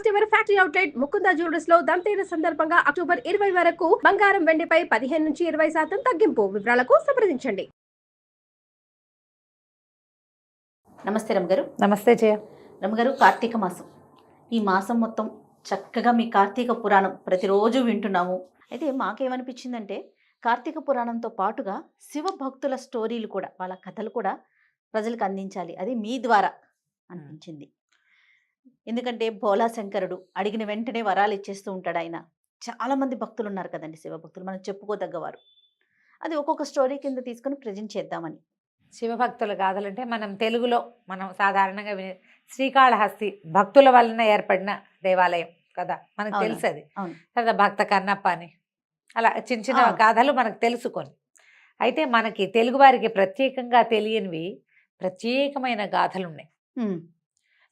First ever factory outlet Mukunda jewellers లో దంతేరు సందర్భంగా October 20 వరకు బంగారం వెండిపై 15 నుంచి 20% తగ్గింపు. వివరాలకు సంప్రదించండి. నమస్తే రమగారు. నమస్తే జయ. రమగారు, కార్తీక మాసం, ఈ మాసం మొత్తం చక్కగా మీ కార్తీక పురాణం ప్రతిరోజు వింటున్నాము. అయితే మాకేమనిపించిందంటే కార్తీక పురాణంతో పాటుగా శివ భక్తుల స్టోరీలు కూడా, వాళ్ళ కథలు కూడా ప్రజలకు అందించాలి, అది మీ ద్వారా అనిపించింది. ఎందుకంటే భోలా శంకరుడు అడిగిన వెంటనే వరాలు ఇచ్చేస్తూ ఉంటాడు. ఆయన చాలామంది భక్తులు ఉన్నారు కదండి, శివ భక్తులు, మనం చెప్పుకోదగ్గవారు. అది ఒక్కొక్క స్టోరీ కింద తీసుకొని ప్రజెంట్ చేద్దామని. శివభక్తుల గాథలంటే మనం తెలుగులో మనం సాధారణంగా శ్రీకాళహస్తి భక్తుల వలన ఏర్పడిన దేవాలయం కదా, మనకు తెలుసు అది. తర్వాత భక్త కన్నప్ప అని అలా చిన్న చిన్న గాథలు మనకు తెలుసుకొని, అయితే మనకి తెలుగు వారికి ప్రత్యేకంగా తెలియనివి ప్రత్యేకమైన గాథలు ఉన్నాయి.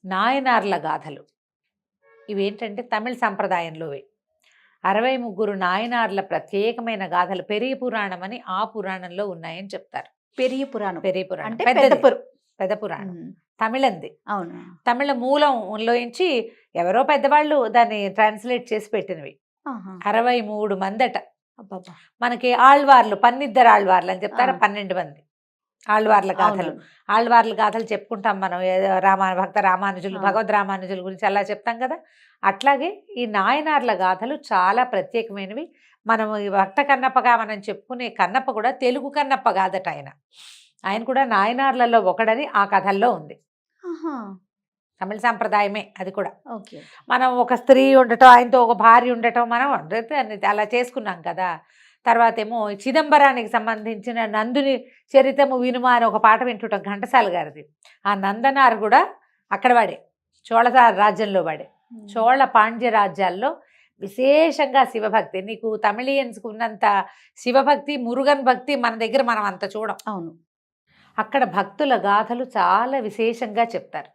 నాయనార్ల గాథలు ఇవేంటంటే తమిళ సంప్రదాయంలోవి 63 నాయనార్ల ప్రత్యేకమైన గాథలు పెరియ పురాణం అని ఆ పురాణంలో ఉన్నాయని చెప్తారు. పెరియ పురాణం అంటే పెద్ద పురాణం, తమిళంది. అవును, తమిళ మూలంలోంచి ఎవరో పెద్దవాళ్ళు దాన్ని ట్రాన్స్లేట్ చేసి పెట్టినవి. 63 మందట. మనకి ఆళ్వార్లు 12 ఆళ్వార్లు అని చెప్తారు, 12 మంది ఆళ్వార్ల గాథలు. ఆళ్వార్ల గాథలు చెప్పుకుంటాం మనం, భక్త రామానుజులు, భగవద్ రామానుజుల గురించి అలా చెప్తాం కదా. అట్లాగే ఈ నాయనార్ల గాథలు చాలా ప్రత్యేకమైనవి. మనం ఈ భక్త కన్నప్పగా మనం చెప్పుకునే కన్నప్ప కూడా తెలుగు కన్నప్ప కాదట, ఆయన కూడా నాయనార్లలో ఒకడని ఆ కథల్లో ఉంది. తమిళ సంప్రదాయమే అది కూడా. మనం ఒక స్త్రీ ఉండటం, ఆయనతో ఒక భార్య ఉండటం, మనం అలా చేసుకున్నాం కదా. తర్వాత ఏమో చిదంబరానికి సంబంధించిన నందుని చరితము వినుమ అని ఒక పాట వింటుంటాం ఘంటసాల గారిది. ఆ నందనార్ కూడా అక్కడ వాడే, చోళ రాజ్యంలో వాడే. చోళ పాండ్య రాజ్యాల్లో విశేషంగా శివభక్తి, నీకు తమిళియన్స్కి ఉన్నంత శివభక్తి, మురుగన్ భక్తి మన దగ్గర మనం అంత చూడం. అవును, అక్కడ భక్తుల గాథలు చాలా విశేషంగా చెప్తారు.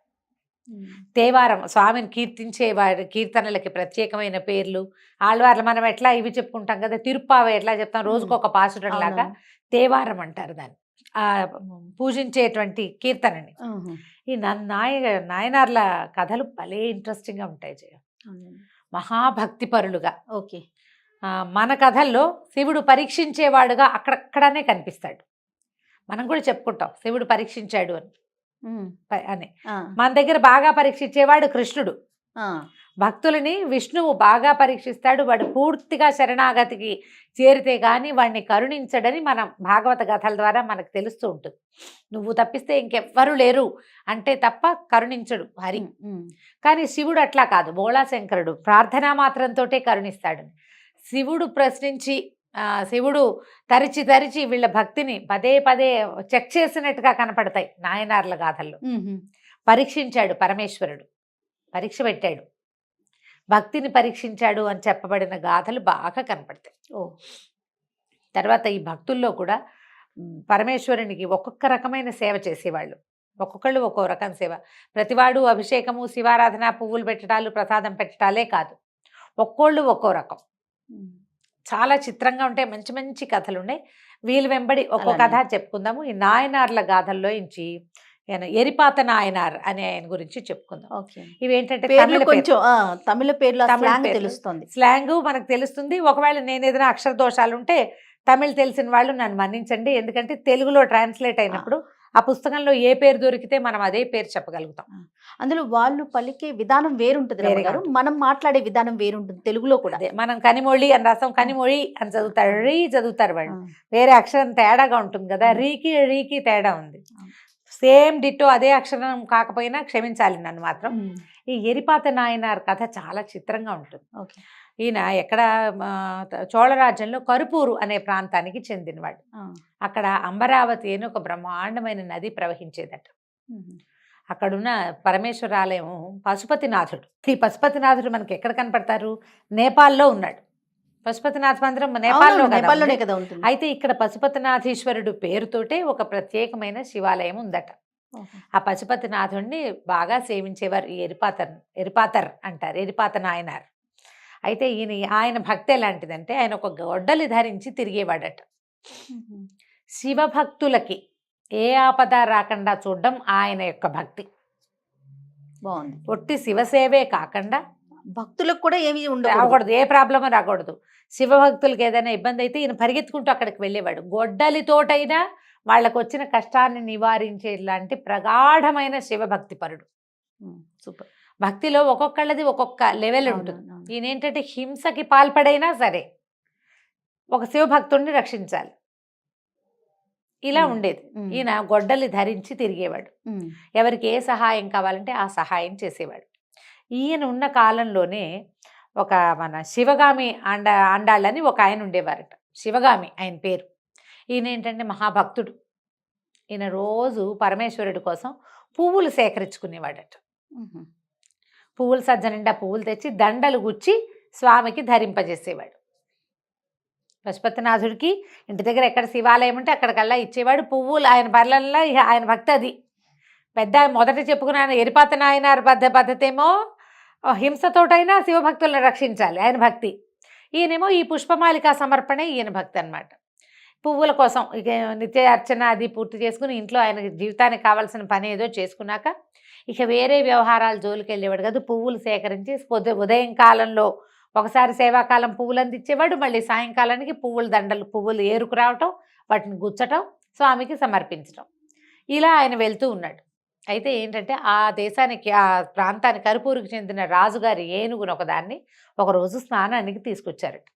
తేవారం స్వామిని కీర్తించేవాడి కీర్తనలకి ప్రత్యేకమైన పేర్లు. ఆళ్వార్లు మనం ఎట్లా ఇవి చెప్పుకుంటాం కదా, తిరుప్పావ ఎట్లా చెప్తాం, రోజుకొక పాసురం లాగా తేవారం అంటారు దాన్ని, పూజించేటువంటి కీర్తనని. ఈ నాయనార్ల కథలు భలే ఇంట్రెస్టింగ్గా ఉంటాయి జయ, మహాభక్తి పరులుగా. మన కథల్లో శివుడు పరీక్షించేవాడుగా అక్కడక్కడనే కనిపిస్తాడు. మనం కూడా చెప్పుకుంటాం శివుడు పరీక్షించాడు అని. మన దగ్గర బాగా పరీక్షించేవాడు కృష్ణుడు. భక్తులని విష్ణువు బాగా పరీక్షిస్తాడు. వాడు పూర్తిగా శరణాగతికి చేరితే కానీ వాడిని కరుణించడని మనం భాగవత కథల ద్వారా మనకు తెలుస్తూ ఉంటుంది. నువ్వు తప్పిస్తే ఇంకెవ్వరు లేరు అంటే తప్ప కరుణించడు హరి. కానీ శివుడు అట్లా కాదు, బోళాశంకరుడు ప్రార్థనా మాత్రంతో కరుణిస్తాడు. శివుడు ప్రశ్నించి, శివుడు తరిచి తరిచి వీళ్ళ భక్తిని పదే పదే చెక్ చేసినట్టుగా కనపడతాయి నాయనార్ల గాథల్లో. పరీక్షించాడు పరమేశ్వరుడు, పరీక్ష పెట్టాడు, భక్తిని పరీక్షించాడు అని చెప్పబడిన గాథలు బాగా కనపడతాయి. తర్వాత ఈ భక్తుల్లో కూడా పరమేశ్వరునికి ఒక్కొక్క రకమైన సేవ చేసేవాళ్ళు, ఒక్కొక్కళ్ళు ఒక్కో రకం సేవ. ప్రతివాడు అభిషేకము, శివారాధన, పువ్వులు పెట్టడాలు, ప్రసాదం పెట్టడాలే కాదు, ఒక్కోళ్ళు ఒక్కో రకం. చాలా చిత్రంగా ఉంటాయి, మంచి మంచి కథలు ఉన్నాయి. వీళ్ళు వెంబడి ఒక్కో కథ చెప్పుకుందాము. ఈ నాయనార్ల గాథల్లో నుంచి ఎరిపాత నాయనార్ అనే ఆయన గురించి చెప్పుకుందాం. ఇవేంటంటే తమిళ పేర్లు తెలుస్తుంది, స్లాంగ్ మనకు తెలుస్తుంది. ఒకవేళ నేను ఏదైనా అక్షర దోషాలు ఉంటే తమిళ్ తెలిసిన వాళ్ళు నన్ను మన్నించండి, ఎందుకంటే తెలుగులో ట్రాన్స్లేట్ అయినప్పుడు ఆ పుస్తకంలో ఏ పేరు దొరికితే మనం అదే పేరు చెప్పగలుగుతాం. అందులో వాళ్ళు పలికే విధానం వేరుంటుంది, మనం మాట్లాడే విధానం వేరుంటుంది. తెలుగులో కూడా మనం కనిమొళి అని రాస్తాం, కనిమొళి అని చదువుతారు, చదువుతారు వాళ్ళు. వేరే అక్షరం తేడాగా ఉంటుంది కదా, రీకి తేడా ఉంది. సేమ్ డిట్టో అదే అక్షరం కాకపోయినా క్షమించాలి నన్ను మాత్రం. ఈ ఎరిపాత నాయనార్ కథ చాలా చిత్రంగా ఉంటుంది. ఈయన ఎక్కడ చోళరాజ్యంలో కరుపూరు అనే ప్రాంతానికి చెందినవాడు. అక్కడ అంబరావతి అని ఒక బ్రహ్మాండమైన నది ప్రవహించేదట. అక్కడున్న పరమేశ్వరాలయం పశుపతినాథుడు. ఈ పశుపతినాథుడు మనకి ఎక్కడ కనపడతారు, నేపాల్లో ఉన్నాడు. పశుపతినాథ మందిరం నేపాల్లోనే కదా ఉంటుంది. అయితే ఇక్కడ పశుపతినాథీశ్వరుడు పేరుతోటే ఒక ప్రత్యేకమైన శివాలయం ఉందట. ఆ పశుపతినాథుడిని బాగా సేవించేవారు ఈ ఎరిపాతర్ అంటారు, ఎరిపాత నాయనార్. అయితే ఆయన భక్తి ఎలాంటిదంటే ఆయన ఒక గొడ్డలి ధరించి తిరిగేవాడట. శివభక్తులకి ఏ ఆపద రాకుండా చూడడం ఆయన యొక్క భక్తి. బాగుంది. ఒట్టి శివసేవే కాకుండా భక్తులకు కూడా ఏమి ఉండకూడదు. రాకూడదు, ఏ ప్రాబ్లం రాకూడదు. శివభక్తులకి ఏదైనా ఇబ్బంది అయితే ఈయన పరిగెత్తుకుంటూ అక్కడికి వెళ్ళేవాడు. గొడ్డలితోటైనా వాళ్ళకు వచ్చిన కష్టాన్ని నివారించే లాంటి ప్రగాఢమైన శివభక్తి పరుడు. సూపర్. భక్తిలో ఒక్కొక్కళ్ళది ఒక్కొక్క లెవెల్ ఉంటుంది. అవునవును. ఈయన ఏంటంటే హింసకి పాల్పడైనా సరే ఒక శివభక్తుడిని రక్షించాలి, ఇలా ఉండేది. ఈయన గొడ్డలి ధరించి తిరిగేవాడు. ఎవరికి ఏ సహాయం కావాలంటే ఆ సహాయం చేసేవాడు. ఈయన ఉన్న కాలంలోనే ఒక మన శివగామి అండాళ్ళని ఒక ఆయన ఉండేవారట. శివగామి ఆయన పేరు. ఈయన ఏంటంటే మహాభక్తుడు. ఈయన రోజు పరమేశ్వరుడి కోసం పువ్వులు సేకరించుకునేవాడట. పువ్వులు సజ్జ నిండా పువ్వులు తెచ్చి దండలు గుచ్చి స్వామికి ధరింపజేసేవాడు. పశుపతినాథుడికి ఇంటి దగ్గర ఎక్కడ శివాలయం ఉంటే అక్కడికల్లా ఇచ్చేవాడు పువ్వులు. ఆయన బర్లల్లో ఆయన భక్తి అది. పెద్ద మొదట చెప్పుకున్న ఎరిపాత నాయనార్ పద్ధతేమో హింసతోటైనా శివభక్తులను రక్షించాలి, ఆయన భక్తి. ఈయనేమో ఈ పుష్పమాలికా సమర్పణే ఈయన భక్తి అన్నమాట. పువ్వుల కోసం ఇక నిత్య అర్చన అది పూర్తి చేసుకుని ఇంట్లో ఆయన జీవితానికి కావాల్సిన పని ఏదో చేసుకున్నాక ఇక వేరే వ్యవహారాలు జోలికి వెళ్ళేవాడు కాదు. పువ్వులు సేకరించి ఉదయం కాలంలో ఒకసారి సేవాకాలం పువ్వులు అందించేవాడు, మళ్ళీ సాయంకాలానికి పువ్వుల దండలు పువ్వులు ఏరుకు రావటం, వాటిని గుచ్చటం, స్వామికి సమర్పించటం, ఇలా ఆయన వెళ్తూ ఉన్నాడు. అయితే ఏంటంటే ఆ దేశానికి ఆ ప్రాంతానికి కరుపూరుకు చెందిన రాజుగారి ఏనుగును ఒకదాన్ని ఒకరోజు స్నానానికి తీసుకొచ్చారట.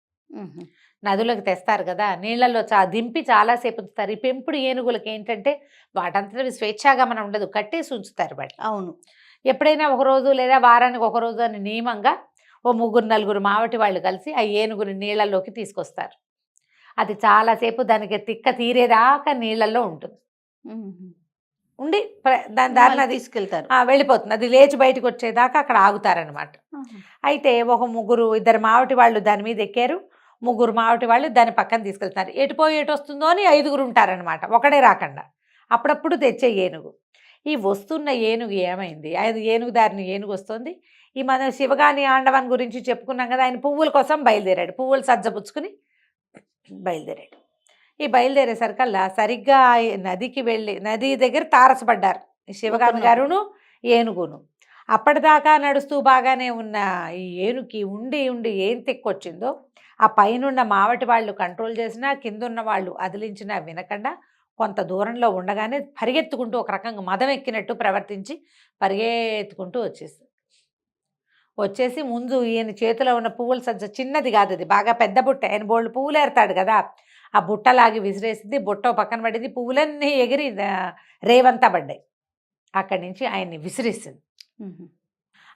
నదులకు తెస్తారు కదా, నీళ్లలో దింపి చాలాసేపు ఉంచుతారు. ఈ పెంపుడు ఏనుగులకి ఏంటంటే వాటంతటి స్వేచ్ఛాగమనం ఉండదు, కట్టేసి ఉంచుతారు వాటి. అవును. ఎప్పుడైనా ఒకరోజు లేదా వారానికి ఒకరోజు అని నియమంగా ఓ 3-4 మావటి వాళ్ళు కలిసి ఆ ఏనుగుని నీళ్లలోకి తీసుకొస్తారు. అది చాలాసేపు దానికి తిక్క తీరేదాకా నీళ్లలో ఉంటుంది. ఉండి దాని దారిని అది తీసుకెళ్తారు, వెళ్ళిపోతుంది. అది లేచి బయటకు వచ్చేదాకా అక్కడ ఆగుతారనమాట. అయితే ఒక 2 మావటి వాళ్ళు దాని మీద ఎక్కారు, 3 మావటి వాళ్ళు దాని పక్కన తీసుకెళ్తున్నారు. ఎటు వస్తుందో అని 5 ఉంటారనమాట, ఒకడే రాకుండా. అప్పుడప్పుడు తెచ్చే ఏనుగు. ఈ వస్తున్న ఏనుగు ఏమైంది, ఏనుగు దారిని ఏనుగు వస్తుంది. ఈ మన శివగాని ఆండవన్ గురించి చెప్పుకున్నాం కదా, ఆయన పువ్వుల కోసం బయలుదేరాడు. పువ్వులు సజ్జపుచ్చుకుని బయలుదేరాడు. ఈ బయలుదేరేసరికల్లా సరిగ్గా నదికి వెళ్ళి నది దగ్గర తారసపడ్డారు ఈ శివగామి గారును ఏనుగును. అప్పటిదాకా నడుస్తూ బాగానే ఉన్న ఈ ఏనుగుకి ఉండి ఉండి ఏం తెక్కొచ్చిందో ఆ పైనున్న మావటి వాళ్ళు కంట్రోల్ చేసినా కిందున్న వాళ్ళు అదిలించినా వినకుండా కొంత దూరంలో ఉండగానే పరిగెత్తుకుంటూ ఒక రకంగా మదం ఎక్కినట్టు ప్రవర్తించి పరిగెత్తుకుంటూ వచ్చేసి ముందు ఈయన చేతిలో ఉన్న పువ్వుల సజ్జ చిన్నది కాదు, అది బాగా పెద్ద బుట్ట. ఆయన బోళ్ళు పువ్వులు ఏరుతాడు కదా, ఆ బుట్టలాగి విసిరేసింది. బుట్ట పక్కన పడింది, పువ్వులన్నీ ఎగిరి రేవంతా పడ్డాయి. అక్కడి నుంచి ఆయన్ని విసిరేసింది.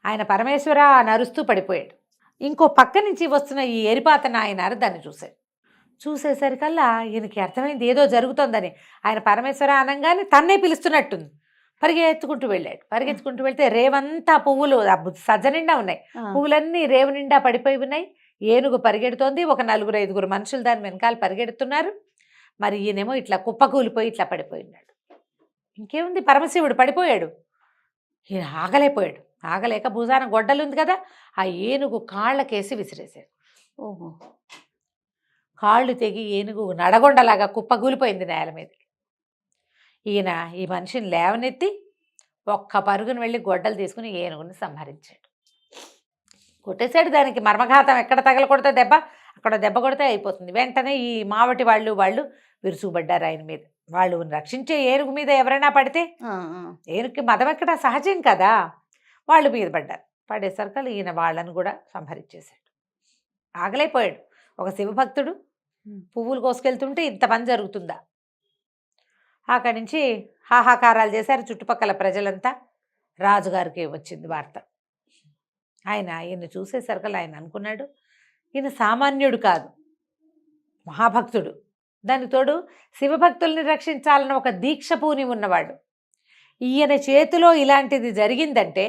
ఆయన పరమేశ్వర నరుస్తూ పడిపోయాడు. ఇంకో పక్క నుంచి వస్తున్న ఈ ఎరిపాత నాయనారు దాన్ని చూసేసరికల్లా ఈయనకి అర్థమైంది ఏదో జరుగుతోందని. ఆయన పరమేశ్వర అనగానే తన్నే పిలుస్తున్నట్టుంది. పరిగెత్తుకుంటూ వెళ్తే రేవంతా పువ్వులు సజ్జ నిండా ఉన్నాయి, పువ్వులన్నీ రేవు నిండా పడిపోయి ఉన్నాయి. ఏనుగు పరిగెడుతోంది, ఒక 4-5 మనుషులు దాని వెనకాల పరిగెడుతున్నారు. మరి ఈయనేమో ఇట్లా కుప్పకూలిపోయి ఇట్లా పడిపోయినాడు. ఇంకేముంది, పరమశివుడు పడిపోయాడు. ఈయన ఆగలేక భుజాన గొడ్డలుంది కదా, ఆ ఏనుగు కాళ్ళకేసి విసిరేశాడు. ఓహో, కాళ్ళు తెగి ఏనుగు నడగొండలాగా కుప్పకూలిపోయింది నేల మీద. ఈయన ఈ మనిషిని లేవనెత్తి ఒక్క పరుగును వెళ్ళి గొడ్డలు తీసుకుని ఏనుగుని సంహరించాడు. కొట్టేశాడు. దానికి మర్మఘాతం ఎక్కడ తగలకొడితే దెబ్బ, అక్కడ దెబ్బ కొడితే అయిపోతుంది. వెంటనే ఈ మావటి వాళ్ళు విరుసుకుపడ్డారు ఆయన మీద. వాళ్ళు రక్షించే ఏనుగు మీద ఎవరైనా పడితే ఏనుగుకి మదం ఎక్కడ సహజం కదా, వాళ్ళు మీద పడ్డారు. పడేసరికి ఈయన వాళ్ళను కూడా సంహరించేశాడు. ఆగలేకపోయాడు. ఒక శివభక్తుడు పువ్వులు కోసుకెళ్తుంటే ఇంత పని జరుగుతుందా? అక్కడి నుంచి హాహాకారాలు చేశారు చుట్టుపక్కల ప్రజలంతా. రాజుగారికి వచ్చింది వార్త. ఈయన చూసేసరికి ఆయన అనుకున్నాడు, ఈయన సామాన్యుడు కాదు, మహాభక్తుడు. దానికి తోడు శివభక్తుల్ని రక్షించాలన్న ఒక దీక్ష పూని ఉన్నవాడు. ఈయన చేతిలో ఇలాంటిది జరిగిందంటే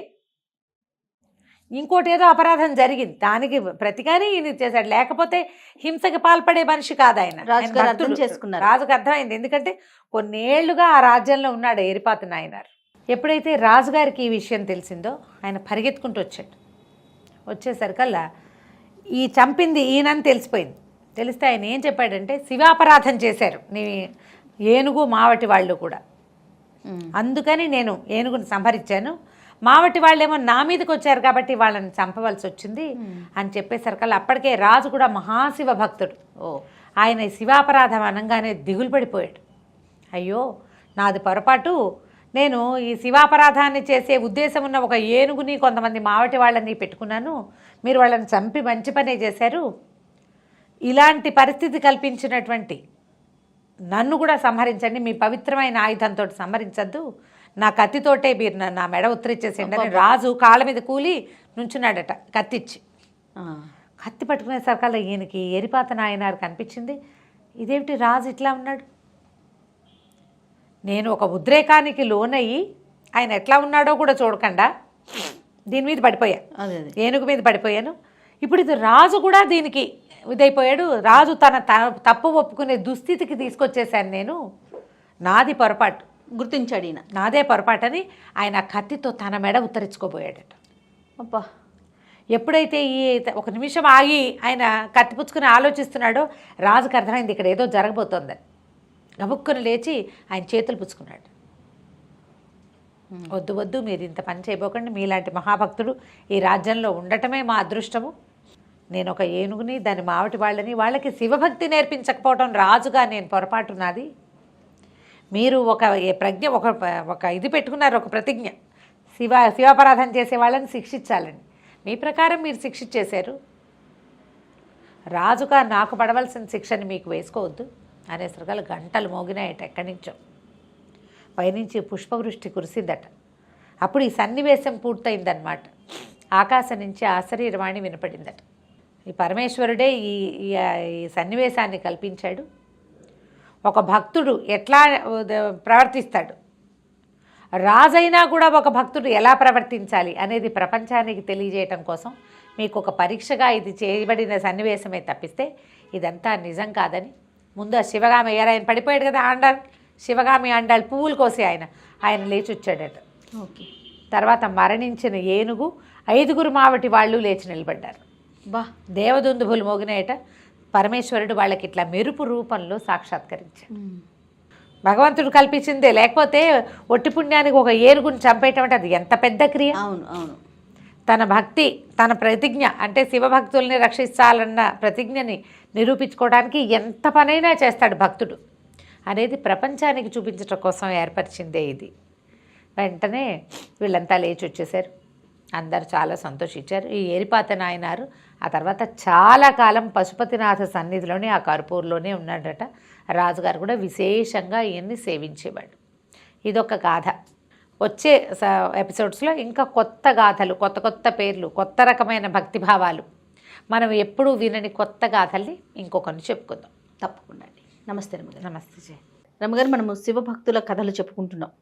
ఇంకోటి ఏదో అపరాధం జరిగింది, దానికి ప్రతిగానే ఈయన చేశాడు. లేకపోతే హింసకి పాల్పడే మనిషి కాదు ఆయన. రాజుగారు అర్థం చేసుకున్నారు. రాజుకు అర్థమైంది, ఎందుకంటే కొన్నేళ్లుగా ఆ రాజ్యంలో ఉన్నాడు ఎరిపాత నాయనారు. ఎప్పుడైతే రాజుగారికి ఈ విషయం తెలిసిందో ఆయన పరిగెత్తుకుంటూ వచ్చేసరికల్లా ఈ చంపింది ఈయనని తెలిసిపోయింది. తెలిస్తే ఆయన ఏం చెప్పాడంటే, శివాపరాధం చేశారు నీ ఏనుగు మావటి వాళ్ళు కూడా, అందుకని నేను ఏనుగుని సంహరించాను. మావటి వాళ్ళేమో నా మీదకి వచ్చారు కాబట్టి వాళ్ళని చంపవలసి వచ్చింది అని చెప్పేసరికల్లా అప్పటికే రాజు కూడా మహాశివ భక్తుడు. ఆయన ఈ శివాపరాధం అనగానే దిగులు పడిపోయాడు. అయ్యో నాది పొరపాటు, నేను ఈ శివాపరాధాన్ని చేసే ఉద్దేశం ఉన్న ఒక ఏనుగుని కొంతమంది మావటి వాళ్ళని పెట్టుకున్నాను, మీరు వాళ్ళని చంపి మంచి పనే చేశారు, ఇలాంటి పరిస్థితి కల్పించినటువంటి నన్ను కూడా సంహరించండి, మీ పవిత్రమైన ఆయుధంతో సంహరించద్దు, నా కత్తితోటే మీరు నా మెడ ఉత్తరిచ్చేసేయండి అని రాజు కాళ్ళ మీద కూలి నుంచున్నాడట కత్తిచ్చి. కత్తి పట్టుకునేసరికల్లా ఈయనకి ఎరిపాత నాయనారు కనిపించింది. ఇదేమిటి రాజు ఇట్లా ఉన్నాడు, నేను ఒక ఉద్రేకానికి లోనయ్యి ఆయన ఎట్లా ఉన్నాడో కూడా చూడకుండా దీని మీద పడిపోయా, ఏనుగు మీద పడిపోయాను, ఇప్పుడు ఇది రాజు కూడా దీనికి ఇదైపోయాడు, రాజు తన తప్పు ఒప్పుకునే దుస్థితికి తీసుకొచ్చేసాను నేను, నాది పొరపాటు గుర్తించాడు ఈయన, నాదే పొరపాటని ఆయన కత్తితో తన మెడ ఉత్తరించుకోబోయాడట. అబ్బా, ఎప్పుడైతే ఈ ఒక నిమిషం ఆగి ఆయన కత్తిపుచ్చుకుని ఆలోచిస్తున్నాడో రాజుకు అర్థమైంది ఇక్కడ ఏదో జరగబోతోందని. గబుక్కుని లేచి ఆయన చేతులు పుచ్చుకున్నాడు. వద్దు వద్దు, మీరు ఇంత పని చేయబోకండి, మీలాంటి మహాభక్తుడు ఈ రాజ్యంలో ఉండటమే మా అదృష్టము, నేను ఒక ఏనుగుని దాని మావటి వాళ్ళకి శివభక్తి నేర్పించకపోవడం రాజుగా నేను పొరపాటు నాది, మీరు ఒక ప్రజ్ఞ ఒక ఇది పెట్టుకున్నారు, ఒక ప్రతిజ్ఞ, శివాపరాధన చేసే వాళ్ళని శిక్షించాలని, మీ ప్రకారం మీరు శిక్షించేశారు, రాజుగా నాకు పడవలసిన శిక్షని మీకు వేసుకోవద్దు అనేసరికల్లా గంటలు మోగినాయట. ఎక్కడి నుంచో పైనుంచి పుష్పవృష్టి కురిసిందట. అప్పుడు ఈ సన్నివేశం పూర్తయిందనమాట. ఆకాశం నుంచి ఆశరీరవాణి వినపడిందట. ఈ పరమేశ్వరుడే ఈ సన్నివేశాన్ని కల్పించాడు. ఒక భక్తుడు ఎట్లా ప్రవర్తిస్తాడు, రాజైనా కూడా ఒక భక్తుడు ఎలా ప్రవర్తించాలి అనేది ప్రపంచానికి తెలియజేయటం కోసం మీకు ఒక పరీక్షగా ఇది చేయబడిన సన్నివేశమే తప్పిస్తే ఇదంతా నిజం కాదని ముందు ఆ శివగామి ఆయన పడిపోయాడు కదా, ఆండాల్ శివగామి ఆండాల్ పువ్వులు కోసి ఆయన లేచి వచ్చాడట. ఓకే. తర్వాత మరణించిన ఏనుగు 5 మావటి వాళ్ళు లేచి నిలబడ్డారు. బా, దేవదుందుభులు మోగినాయట. పరమేశ్వరుడు వాళ్ళకి ఇట్లా మెరుపు రూపంలో సాక్షాత్కరించాడు. భగవంతుడు కల్పించిందే, లేకపోతే ఒట్టి పుణ్యానికి ఒక ఏనుగుని చంపేయటం అంటే అది ఎంత పెద్ద క్రియ. అవును అవును. తన భక్తి, తన ప్రతిజ్ఞ అంటే శివభక్తుల్ని రక్షించాలన్న ప్రతిజ్ఞని నిరూపించుకోవడానికి ఎంత పనైనా చేస్తాడు భక్తుడు అనేది ప్రపంచానికి చూపించడం కోసం ఏర్పరిచిందే ఇది. వెంటనే వీళ్ళంతా లేచి వచ్చేసారు. అందరూ చాలా సంతోషించారు. ఈ ఏరిపాత నాయనారు ఆ తర్వాత చాలా కాలం పశుపతినాథ సన్నిధిలోనే ఆ కర్పూర్లోనే ఉన్నాడట. రాజుగారు కూడా విశేషంగా ఈయన్ని సేవించేవాడు. ఇదొక గాథ. వచ్చే ఎపిసోడ్స్లో ఇంకా కొత్త గాథలు, కొత్త కొత్త పేర్లు, కొత్త రకమైన భక్తిభావాలు, మనం ఎప్పుడూ వినని కొత్త గాథల్ని ఇంకొకరిని చెప్పుకుందాం. తప్పకుండా అండి. నమస్తే రమ్మగారు. నమస్తే జయ. రమ్మగారు, మనము శివభక్తుల కథలు చెప్పుకుంటున్నాం.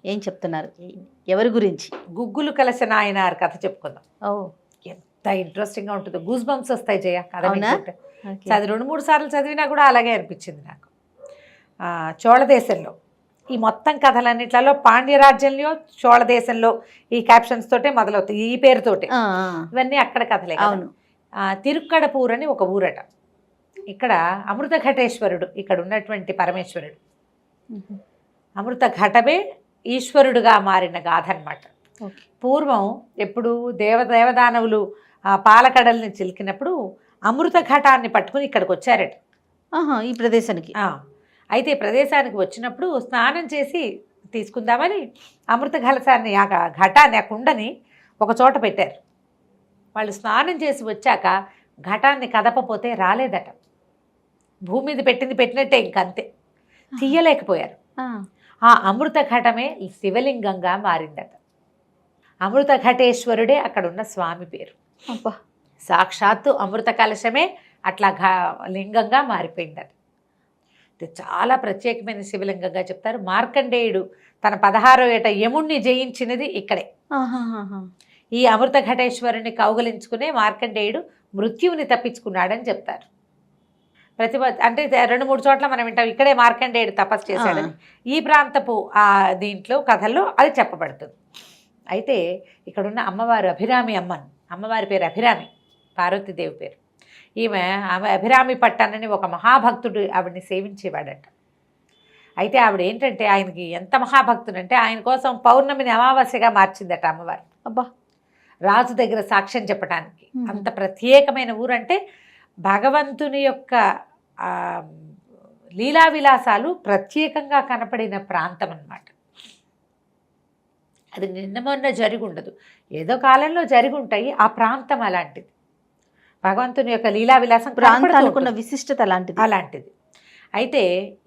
ఏం చెప్తున్నారు, ఎవరి గురించి? గుగ్గులు కలశ నాయనార్ కథ చెప్పుకుందాం. ఎంత ఇంట్రెస్టింగ్గా ఉంటుందో, గూస్ బంప్స్ వస్తాయి జయ కథ. అది 2-3 సార్లు చదివినా కూడా అలాగే అనిపించింది నాకు. చోళదేశంలో ఈ మొత్తం కథలన్నిట్లలో పాండ్యరాజ్యంలో, చోళదేశంలో ఈ క్యాప్షన్స్ తోటే మొదలవుతాయి, ఈ పేరుతోటే. ఇవన్నీ అక్కడ కథలే. అవును. తిరుక్కడపూర్ అని ఒక ఊరట. ఇక్కడ అమృత ఘటేశ్వరుడు, ఇక్కడ ఉన్నటువంటి పరమేశ్వరుడు, అమృత ఘటమే ఈశ్వరుడుగా మారిన గాథ అన్నమాట. పూర్వం ఎప్పుడు దేవదానవులు పాలకడల్ని చిలికినప్పుడు అమృత ఘటాన్ని పట్టుకుని ఇక్కడికి వచ్చారట, ఈ ప్రదేశానికి. అయితే ఈ ప్రదేశానికి వచ్చినప్పుడు స్నానం చేసి తీసుకుందామని అమృత కలశాన్ని, ఆ ఘటాన్ని, ఆ కుండని ఒక చోట పెట్టారు. వాళ్ళు స్నానం చేసి వచ్చాక ఘటాన్ని కదపపోతే రాలేదట. భూమి మీద పెట్టినట్టే ఇంకంతే, తీయలేకపోయారు. ఆ అమృత ఘటమే శివలింగంగా మారిందట. అమృత ఘటేశ్వరుడే అక్కడున్న స్వామి పేరు. సాక్షాత్తు అమృత కలశమే అట్లా లింగంగా మారిపోయిందట. చాలా ప్రత్యేకమైన శివలింగంగా చెప్తారు. మార్కండేయుడు తన 16వ ఏట యముణ్ణి జయించినది ఇక్కడే. ఈ అమృత ఘటేశ్వరుని కౌగలించుకునే మార్కండేయుడు మృత్యువుని తప్పించుకున్నాడని చెప్తారు. అంటే 2-3 చోట్ల మనం వింటాం ఇక్కడే మార్కండేయుడు తపస్సు చేశాడని. ఈ ప్రాంతపు ఆ దీంట్లో కథల్లో అది చెప్పబడుతుంది. అయితే ఇక్కడున్న అమ్మవారు అభిరామి అమ్మన్, అమ్మవారి పేరు అభిరామి, పార్వతీదేవి పేరు. ఆమె అభిరామి పట్టణని ఒక మహాభక్తుడు ఆవిడ్ని సేవించేవాడట. అయితే ఆవిడ ఏంటంటే ఆయనకి ఎంత మహాభక్తుడంటే ఆయన కోసం పౌర్ణమిని అమావాస్యగా మార్చిందట అమ్మవారు. అబ్బా. రాజు దగ్గర సాక్ష్యం చెప్పడానికి. అంత ప్రత్యేకమైన ఊరంటే భగవంతుని యొక్క లీలా విలాసాలు ప్రత్యేకంగా కనపడిన ప్రాంతం అన్నమాట. అది నిన్న మొన్న జరిగి ఉండదు, ఏదో కాలంలో జరిగి ఉంటాయి. ఆ ప్రాంతం అలాంటిది. భగవంతుని యొక్క లీలా విలాసం ప్రాంతాలకున్న విశిష్టత అలాంటిది. అయితే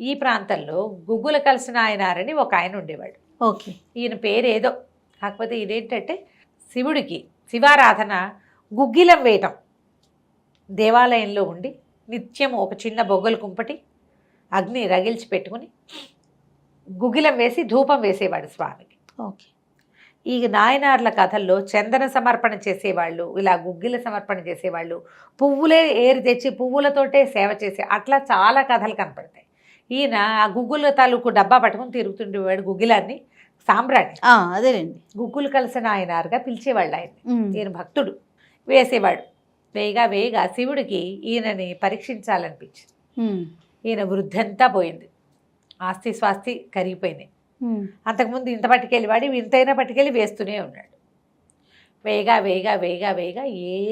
ఈ ప్రాంతంలో గుగ్గుల కలిసిన ఆయనారని ఒక ఆయన ఉండేవాడు. ఓకే. ఈయన పేరు ఏదో, కాకపోతే ఇదేంటంటే శివుడికి శివారాధన గుగ్గిలం వేయటం. దేవాలయంలో ఉండి నిత్యం ఒక చిన్న బొగ్గలు కుంపటి అగ్ని రగిల్చి పెట్టుకుని గుగ్గిలం వేసి ధూపం వేసేవాడు స్వామికి. ఓకే. ఈ నాయనార్ల కథల్లో చందన సమర్పణ చేసేవాళ్ళు, ఇలా గుగ్గిల సమర్పణ చేసేవాళ్ళు, పువ్వులే ఏరి తెచ్చి పువ్వులతోటే సేవ చేసే అట్లా చాలా కథలు కనపడతాయి. ఈయన ఆ గుగ్గుల తాలూకు డబ్బా పట్టుకుని తిరుగుతుండేవాడు. గుగ్గిలాన్ని సాంబ్రాణి అదేనండి గుగ్గులు కలిసిన ఆయనారుగా పిలిచేవాళ్ళు. ఆయన ఈయన భక్తుడు. వేసేవాడు. వేగా శివుడికి ఈయనని పరీక్షించాలనిపించింది. ఈయన వృద్ధి అంతా పోయింది, ఆస్తి స్వాస్తి కరిగిపోయినాయి. అంతకుముందు ఇంత పట్టుకెళ్ళి ఇంతైనా పట్టుకెళ్ళి వేస్తూనే ఉన్నాడు. వేగా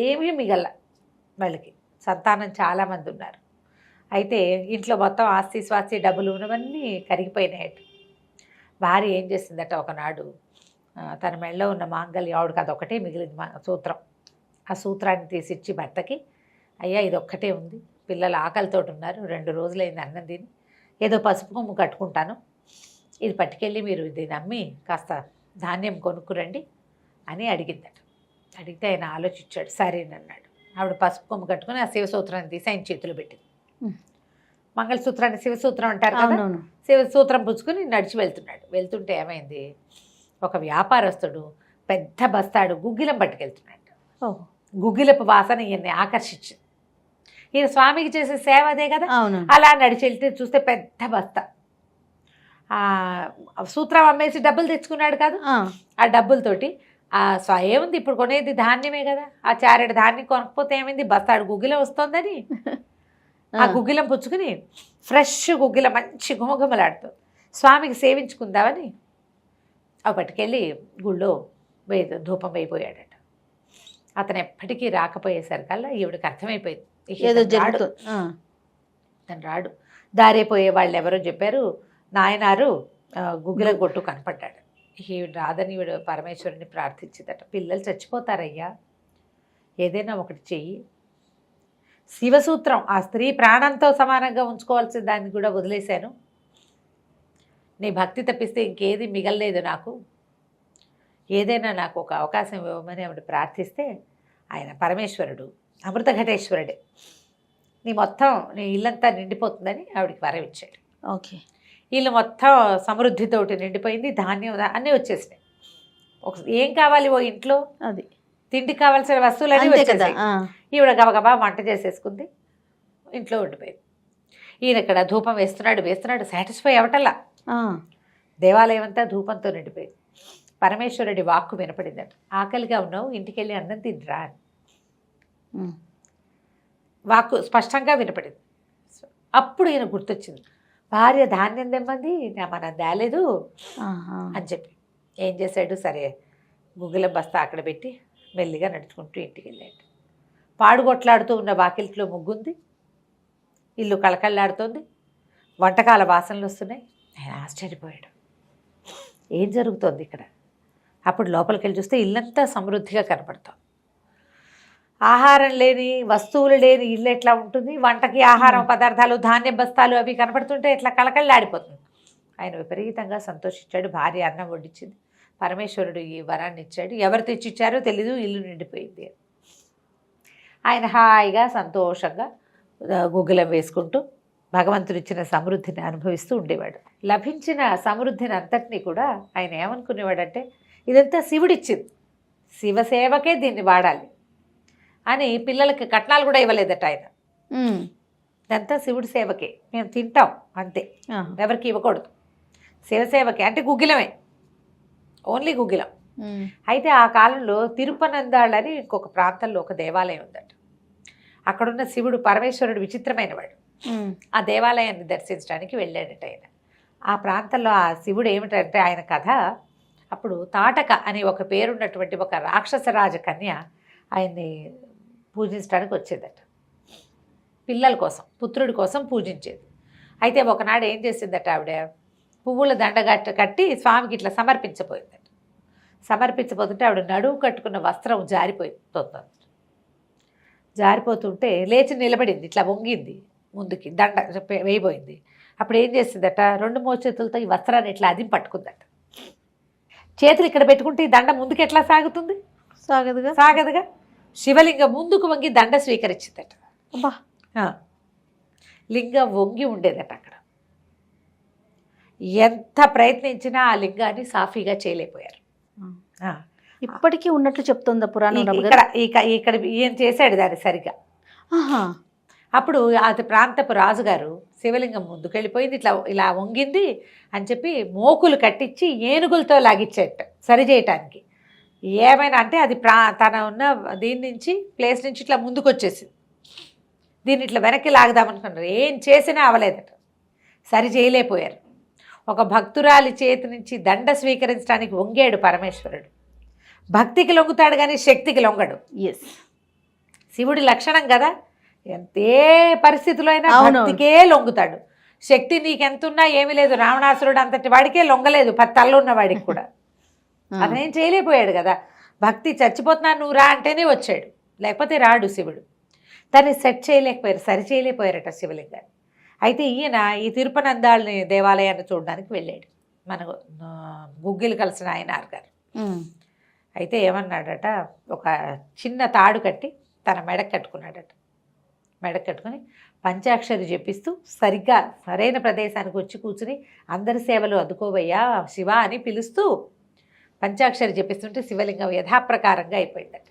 ఏమీ మిగల. వాళ్ళకి సంతానం చాలామంది ఉన్నారు. అయితే ఇంట్లో మొత్తం ఆస్తి స్వాస్తి డబ్బులు ఉన్నవన్నీ కరిగిపోయినాయట. భార్య ఏం చేసిందట, ఒకనాడు తన మెడలో ఉన్న మాంగల్యం, ఆవిడకి అదొక్కటే మిగిలింది సూత్రం. ఆ సూత్రాన్ని తీసిచ్చి భర్తకి, అయ్యా ఇదొక్కటే ఉంది, పిల్లలు ఆకలితో ఉన్నారు, 2 రోజులైంది అన్నం తిని, ఏదో పసుపు కొమ్ము కట్టుకుంటాను, ఇది పట్టుకెళ్ళి మీరు ఇది నమ్మి కాస్త ధాన్యం కొనుక్కురండి అని అడిగిందట. అడిగితే ఆయన ఆలోచించాడు, సరేనన్నాడు. ఆవిడ పసుపు కొమ్ము కట్టుకుని ఆ శివసూత్రాన్ని తీసి ఆయన చేతిలో పెట్టింది. మంగళసూత్రాన్ని శివసూత్రం అంటారు కదా, శివసూత్రం పుచ్చుకుని నడిచి వెళ్తుంటే ఏమైంది, ఒక వ్యాపారస్తుడు పెద్ద బస్తాడు గుగ్గిలం పట్టుకెళ్తున్నాడు. గుగ్గిలపు వాసన ఈయన్ని ఆకర్షించింది. ఈయన స్వామికి చేసే సేవ అదే కదా. అలా నడిచి వెళ్తే చూస్తే పెద్ద బస్తా. సూత్రం అమ్మేసి డబ్బులు తెచ్చుకున్నాడు కాదు, ఆ డబ్బులతోటి ఏముంది ఇప్పుడు కొనేది ధాన్యమే కదా, ఆ చారెడు ధాన్యం కొనకపోతే ఏమైంది, బస్తాడు గుగ్గిలం వస్తుందని ఆ గుగ్గిలం పుచ్చుకుని ఫ్రెష్ గుగ్గిలం మంచి గుమగుమలాడుతూ స్వామికి సేవించుకుందామని అవి పట్టుకెళ్ళి గుళ్ళో ధూపం వేయిపోయాడట. అతను ఎప్పటికీ రాకపోయేసరికల్లా ఈవిడికి అర్థమైపోయింది, తను రాడు. దారైపోయే వాళ్ళు ఎవరో చెప్పారు, నాయనారు గుగ్గిలం కొట్టు కనపడ్డాడు. ఈవిడ రాదని ఈవిడ పరమేశ్వరుని ప్రార్థించిందట, పిల్లలు చచ్చిపోతారయ్యా, ఏదైనా ఒకటి చెయ్యి. శివసూత్రం ఆ స్త్రీ ప్రాణంతో సమానంగా ఉంచుకోవాల్సిన దాన్ని కూడా వదిలేశాను, నీ భక్తి తప్పిస్తే ఇంకేది మిగలలేదు నాకు, ఏదైనా నాకు ఒక అవకాశం ఇవ్వమని ఆవిడ ప్రార్థిస్తే ఆయన పరమేశ్వరుడు అమృతఘటేశ్వరుడే, నీ ఇల్లంతా నిండిపోతుందని ఆవిడకి వరం ఇచ్చాడు. ఓకే. ఇల్లు మొత్తం సమృద్ధితోటి నిండిపోయింది, ధాన్యం అన్నీ వచ్చేసినాయి. ఏం కావాలి ఓ ఇంట్లో, అది తిండి కావాల్సిన వస్తువులు అన్నీ వచ్చేసాయి. ఈవిడ గబగబా వంట చేసేసుకుంది, ఇంట్లో ఉండిపోయింది. ఈయన ఇక్కడ ధూపం వేస్తున్నాడు, సాటిస్ఫై అవటల్లా. దేవాలయం అంతా ధూపంతో నిండిపోయింది. పరమేశ్వరుడి వాక్కు వినపడిందట, ఆకలిగా ఉన్నావు, ఇంటికి వెళ్ళి అన్నం తిండిరా అని వాక్కు స్పష్టంగా వినపడింది. అప్పుడు ఈయన గుర్తొచ్చింది, భార్య ధాన్యం తెమ్మంది, మనం తేలేదు అని చెప్పి ఏం చేశాడు, సరే గుగ్గిలం బస్తా అక్కడ పెట్టి మెల్లిగా నడుచుకుంటూ ఇంటికి వెళ్ళాడు. పాడుగొట్లాడుతూ ఉన్న వాకిలిలో ముగ్గుంది, ఇల్లు కళకళలాడుతోంది, వంటకాల వాసనలు వస్తున్నాయి. ఆయన ఆశ్చర్యపోయాడు, ఏం జరుగుతోంది ఇక్కడ. అప్పుడు లోపలికి వెళ్ళి చూస్తే ఇల్లంతా సమృద్ధిగా కనపడుతుంది. ఆహారం లేని, వస్తువులు లేని ఇల్లు ఎట్లా ఉంటుంది, వంటకి ఆహారం పదార్థాలు, ధాన్య బస్తాలు అవి కనపడుతుంటే ఎట్లా కళకళలాడిపోతుంది. ఆయన విపరీతంగా సంతోషించాడు. భార్య అన్నం వడ్డించింది, పరమేశ్వరుడు ఈ వరాన్ని ఇచ్చాడు, ఎవరు తెచ్చిచ్చారో తెలీదు, ఇల్లు నిండిపోయింది. ఆయన హాయిగా సంతోషంగా గుగ్గిలం వేసుకుంటూ భగవంతుడు ఇచ్చిన సమృద్ధిని అనుభవిస్తూ ఉండేవాడు. లభించిన సమృద్ధిని అంతటినీ కూడా ఆయన ఏమనుకునేవాడంటే, ఇదంతా శివుడిచ్చింది, శివసేవకే దీన్ని వాడాలి అని పిల్లలకి కట్నాలు కూడా ఇవ్వలేదట ఆయన. ఇదంతా శివుడి సేవకే, మేము తింటాం అంతే, ఎవరికి ఇవ్వకూడదు, శివసేవకే. అంటే గుగ్గిలమే, ఓన్లీ గుగ్గిలం. అయితే ఆ కాలంలో తిరుపనందాళ్ళని ఇంకొక ప్రాంతంలో ఒక దేవాలయం ఉందట. అక్కడున్న శివుడు పరమేశ్వరుడు విచిత్రమైన వాడు. ఆ దేవాలయాన్ని దర్శించడానికి వెళ్ళాడట ఆయన. ఆ ప్రాంతంలో ఆ శివుడు ఏమిటంటే ఆయన కథ, అప్పుడు తాటక అని ఒక పేరున్నటువంటి ఒక రాక్షస రాజకన్య ఆయన్ని పూజించడానికి వచ్చేదట. పిల్లల కోసం, పుత్రుడి కోసం పూజించేది. అయితే ఒకనాడు ఏం చేసిందట ఆవిడ, పువ్వుల దండ కట్టి స్వామికి ఇట్లా సమర్పించబోయిందట. సమర్పించబోతుంటే ఆవిడ నడువు కట్టుకున్న వస్త్రం జారిపోతుంది. జారిపోతుంటే లేచి నిలబడింది, ఇట్లా వంగింది ముందుకి, దండ వేయబోయింది. అప్పుడు ఏం చేసిందట, 2 చేతులతో ఈ వస్త్రాన్ని ఇట్లా అదిం పట్టుకుందట. చేతులు ఇక్కడ పెట్టుకుంటే ఈ దండ ముందుకు ఎట్లా సాగుతుంది? సాగదుగా. శివలింగం ముందుకు వంగి దండ స్వీకరించిందట. అబ్బా, లింగం వంగి ఉండేదట అక్కడ. ఎంత ప్రయత్నించినా ఆ లింగాన్ని సాఫీగా చేయలేకపోయారు. ఇప్పటికీ ఉన్నట్లు చెప్తుందా పురాణం? ఇక్కడ ఈయన చేశాడు దాన్ని సరిగా. అప్పుడు అది ప్రాంతపు రాజుగారు శివలింగం ముందుకు వెళ్ళిపోయింది, ఇట్లా ఇలా వంగింది అని చెప్పి మోకులు కట్టించి ఏనుగులతో లాగిచ్చేట సరి చేయటానికి. ఏమైనా అంటే అది తన ఉన్న దీని నుంచి ప్లేస్ నుంచి ఇట్లా ముందుకు వచ్చేసింది. దీన్ని ఇట్లా వెనక్కి లాగదామనుకున్నారు, ఏం చేసినా అవలేదట, సరి చేయలేకపోయారు. ఒక భక్తురాలి చేతి నుంచి దండ స్వీకరించడానికి వంగాడు పరమేశ్వరుడు. భక్తికి లొంగుతాడు కానీ శక్తికి లొంగడు. ఎస్, శివుడి లక్షణం కదా, ఏ పరిస్థితిలో అయినా భక్తికే లొంగుతాడు. శక్తి నీకెంతున్నా ఏమీ లేదు, రావణాసురుడు అంతటి వాడికే లొంగలేదు, 10 తలలు ఉన్న వాడికి కూడా. అతనేం చేయలేకపోయాడు కదా. భక్తి చచ్చిపోతున్నాను నువ్వు రా అంటేనే వచ్చాడు, లేకపోతే రాడు శివుడు. దాన్ని సెట్ చేయలేకపోయారు, సరి చేయలేకపోయారట శివలింగాన్ని. అయితే ఈయన ఈ తిరుపనందాళ్ళని దేవాలయాన్ని చూడడానికి వెళ్ళాడు, మన గుగ్గిలు కలిసిన ఆయనార్ గారు. అయితే ఏమన్నాడట, ఒక చిన్న తాడు కట్టి తన మెడకు కట్టుకున్నాడట. మెడకు కట్టుకుని పంచాక్షరి జపిస్తూ సరిగ్గా సరైన ప్రదేశానికి వచ్చి కూర్చుని అందరి సేవలు అందుకోవయ్యా శివ అని పిలుస్తూ పంచాక్షరి జపిస్తుంటే శివలింగం యథాప్రకారంగా అయిపోయిందట.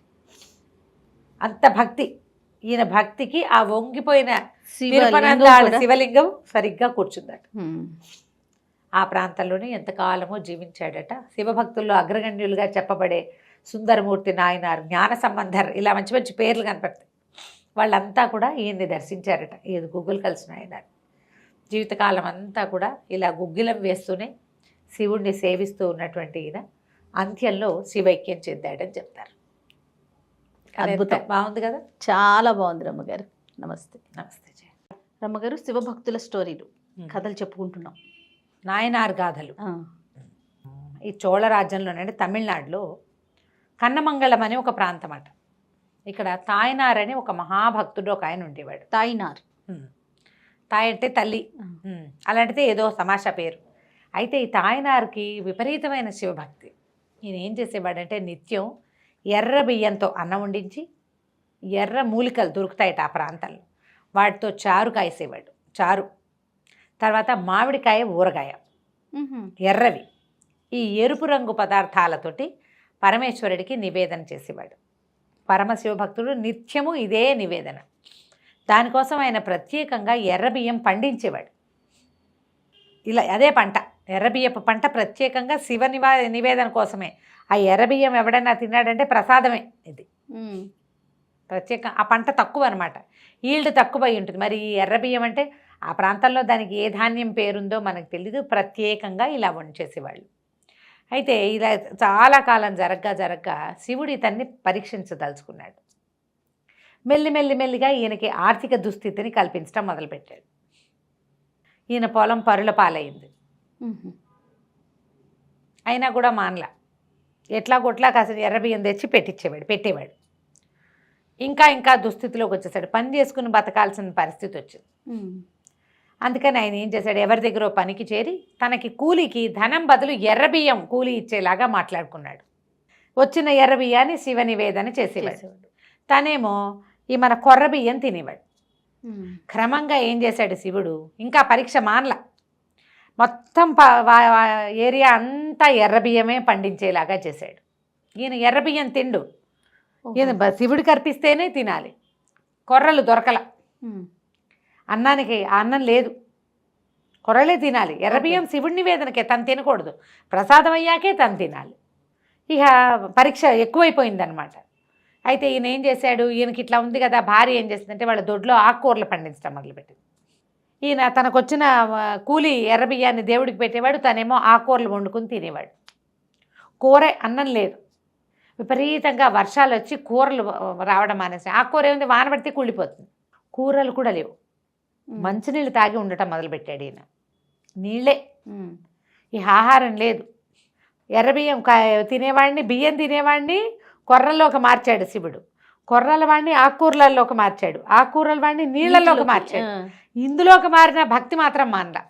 అంత భక్తి, ఈయన భక్తికి ఆ వంగిపోయిన శివలింగం సరిగ్గా కూర్చుందట. ఆ ప్రాంతంలోనే ఎంతకాలమో జీవించాడట. శివభక్తుల్లో అగ్రగణ్యులుగా చెప్పబడే సుందరమూర్తి నాయనార్, జ్ఞాన సంబంధర్, ఇలా మంచి మంచి పేర్లు కనపడతాయి. వాళ్ళంతా కూడా ఈయన్ని దర్శించారట. ఇది గుగ్గులు కలిసిన నాయనార్. జీవితకాలం అంతా కూడా ఇలా గుగ్గిలం వేస్తూనే శివుణ్ణి సేవిస్తూ ఉన్నటువంటి ఈయన అంత్యంలో శివైక్యం చెందాడని చెప్తారు. అద్భుతం, బాగుంది కదా, చాలా బాగుంది రమ్మగారు. నమస్తే. నమస్తే రమ్మగారు, శివభక్తుల స్టోరీలు, కథలు చెప్పుకుంటున్నాం. నాయనార్ గాథలు. ఈ చోళ రాజ్యంలోనండి తమిళనాడులో కన్నమంగళం అని ఒక ప్రాంతం అట. ఇక్కడ తాయ్నార్ అని ఒక మహాభక్తుడు ఒక ఆయన ఉండేవాడు. తాయ్నార్, తాయ్ అంటే తల్లి, అలాంటిదే ఏదో తమాషా పేరు. అయితే ఈ తాయ్నార్కి విపరీతమైన శివభక్తి. ఈయన ఏం చేసేవాడంటే నిత్యం ఎర్ర బియ్యంతో అన్నం వండించి, ఎర్ర మూలికలు దొరుకుతాయట ఆ ప్రాంతాల్లో, వాటితో చారు కాసేవాడు. చారు తర్వాత మామిడికాయ ఊరగాయ, ఎర్రవి, ఈ ఎరుపు రంగు పదార్థాలతోటి పరమేశ్వరుడికి నివేదన చేసేవాడు. పరమశివభక్తుడు నిత్యము ఇదే నివేదన. దానికోసం ఆయన ప్రత్యేకంగా ఎర్రబియ్యం పండించేవాడు. ఇలా అదే పంట, ఎర్రబియ్యపు పంట ప్రత్యేకంగా శివ నివేదన కోసమే. ఆ ఎర్రబియ్యం ఎవడైనా తిన్నాడంటే ప్రసాదమే. ఇది ప్రత్యేక, ఆ పంట తక్కువ అనమాట, ఈల్డ్ తక్కువ అయి ఉంటుంది. మరి ఈ ఎర్రబియ్యం అంటే ఆ ప్రాంతంలో దానికి ఏ ధాన్యం పేరుందో మనకు తెలీదు, ప్రత్యేకంగా ఇలా వంచేసేవాళ్ళు. అయితే ఇలా చాలా కాలం జరగ్గా శివుడు ఇతన్ని పరీక్షించదలుచుకున్నాడు. మెల్లిగా ఈయనకి ఆర్థిక దుస్థితిని కల్పించడం మొదలుపెట్టాడు. ఈయన పొలం పరుల పాలైంది. అయినా కూడా మానలా, ఎట్లా కొట్లా కాస్త ఎర్రబియ్యం తెచ్చి పెట్టేవాడు. ఇంకా దుస్థితిలోకి వచ్చేసాడు. పని చేసుకుని బతకాల్సిన పరిస్థితి వచ్చింది. అందుకని ఆయన ఏం చేశాడు, ఎవరి దగ్గర పనికి చేరి తనకి కూలికి ధనం బదులు ఎర్రబియ్యం కూలి ఇచ్చేలాగా మాట్లాడుకున్నాడు. వచ్చిన ఎర్రబియ్యాన్ని శివ నివేదన చేసేవాడు. తనేమో ఈ మన కొర్ర బియ్యం తినేవాడు. క్రమంగా ఏం చేశాడు శివుడు, ఇంకా పరీక్ష మానల, మొత్తం ఏరియా అంతా ఎర్రబియ్యమే పండించేలాగా చేశాడు. ఈయన ఎర్రబియ్యం తిండు, ఈయన శివుడికి అర్పిస్తేనే తినాలి. కొర్రలు దొరకల, అన్నానికి అన్నం లేదు, కొర్రలే తినాలి. ఎర్రబియ్యం శివుడి నివేదనకే, తను తినకూడదు, ప్రసాదం అయ్యాకే తను తినాలి. ఇక పరీక్ష ఎక్కువైపోయిందనమాట. అయితే ఈయన ఏం చేశాడు, ఈయనకి ఇట్లా ఉంది కదా, భార్య ఏం చేసిందంటే వాళ్ళ దొడ్లో ఆకుకూరలు పండించడం మొదలుపెట్టింది. ఈయన తనకొచ్చిన కూలి ఎర్ర బియ్యాన్ని దేవుడికి పెట్టేవాడు, తనేమో ఆకూరలు వండుకుని తినేవాడు. కూర అన్నం లేదు, విపరీతంగా వర్షాలు వచ్చి కూరలు రావడం మానేసి, ఆకూర ఏముంది వాన పడితే కూలిపోతుంది, కూరలు కూడా లేవు. మంచినీళ్ళు తాగి ఉండటం మొదలుపెట్టాడు ఈయన. నీళ్ళే, ఈ ఆహారం లేదు. ఎర్రబియ్యం తినేవాడిని, బియ్యం తినేవాడిని కొర్రల్లోకి మార్చాడు శివుడు. కొర్రల వాడిని ఆకుకూరలలోకి మార్చాడు, ఆకుకూరల వాడిని నీళ్ళలోకి మార్చాడు. ఇందులోకి మారిన భక్తి మాత్రం మానలా.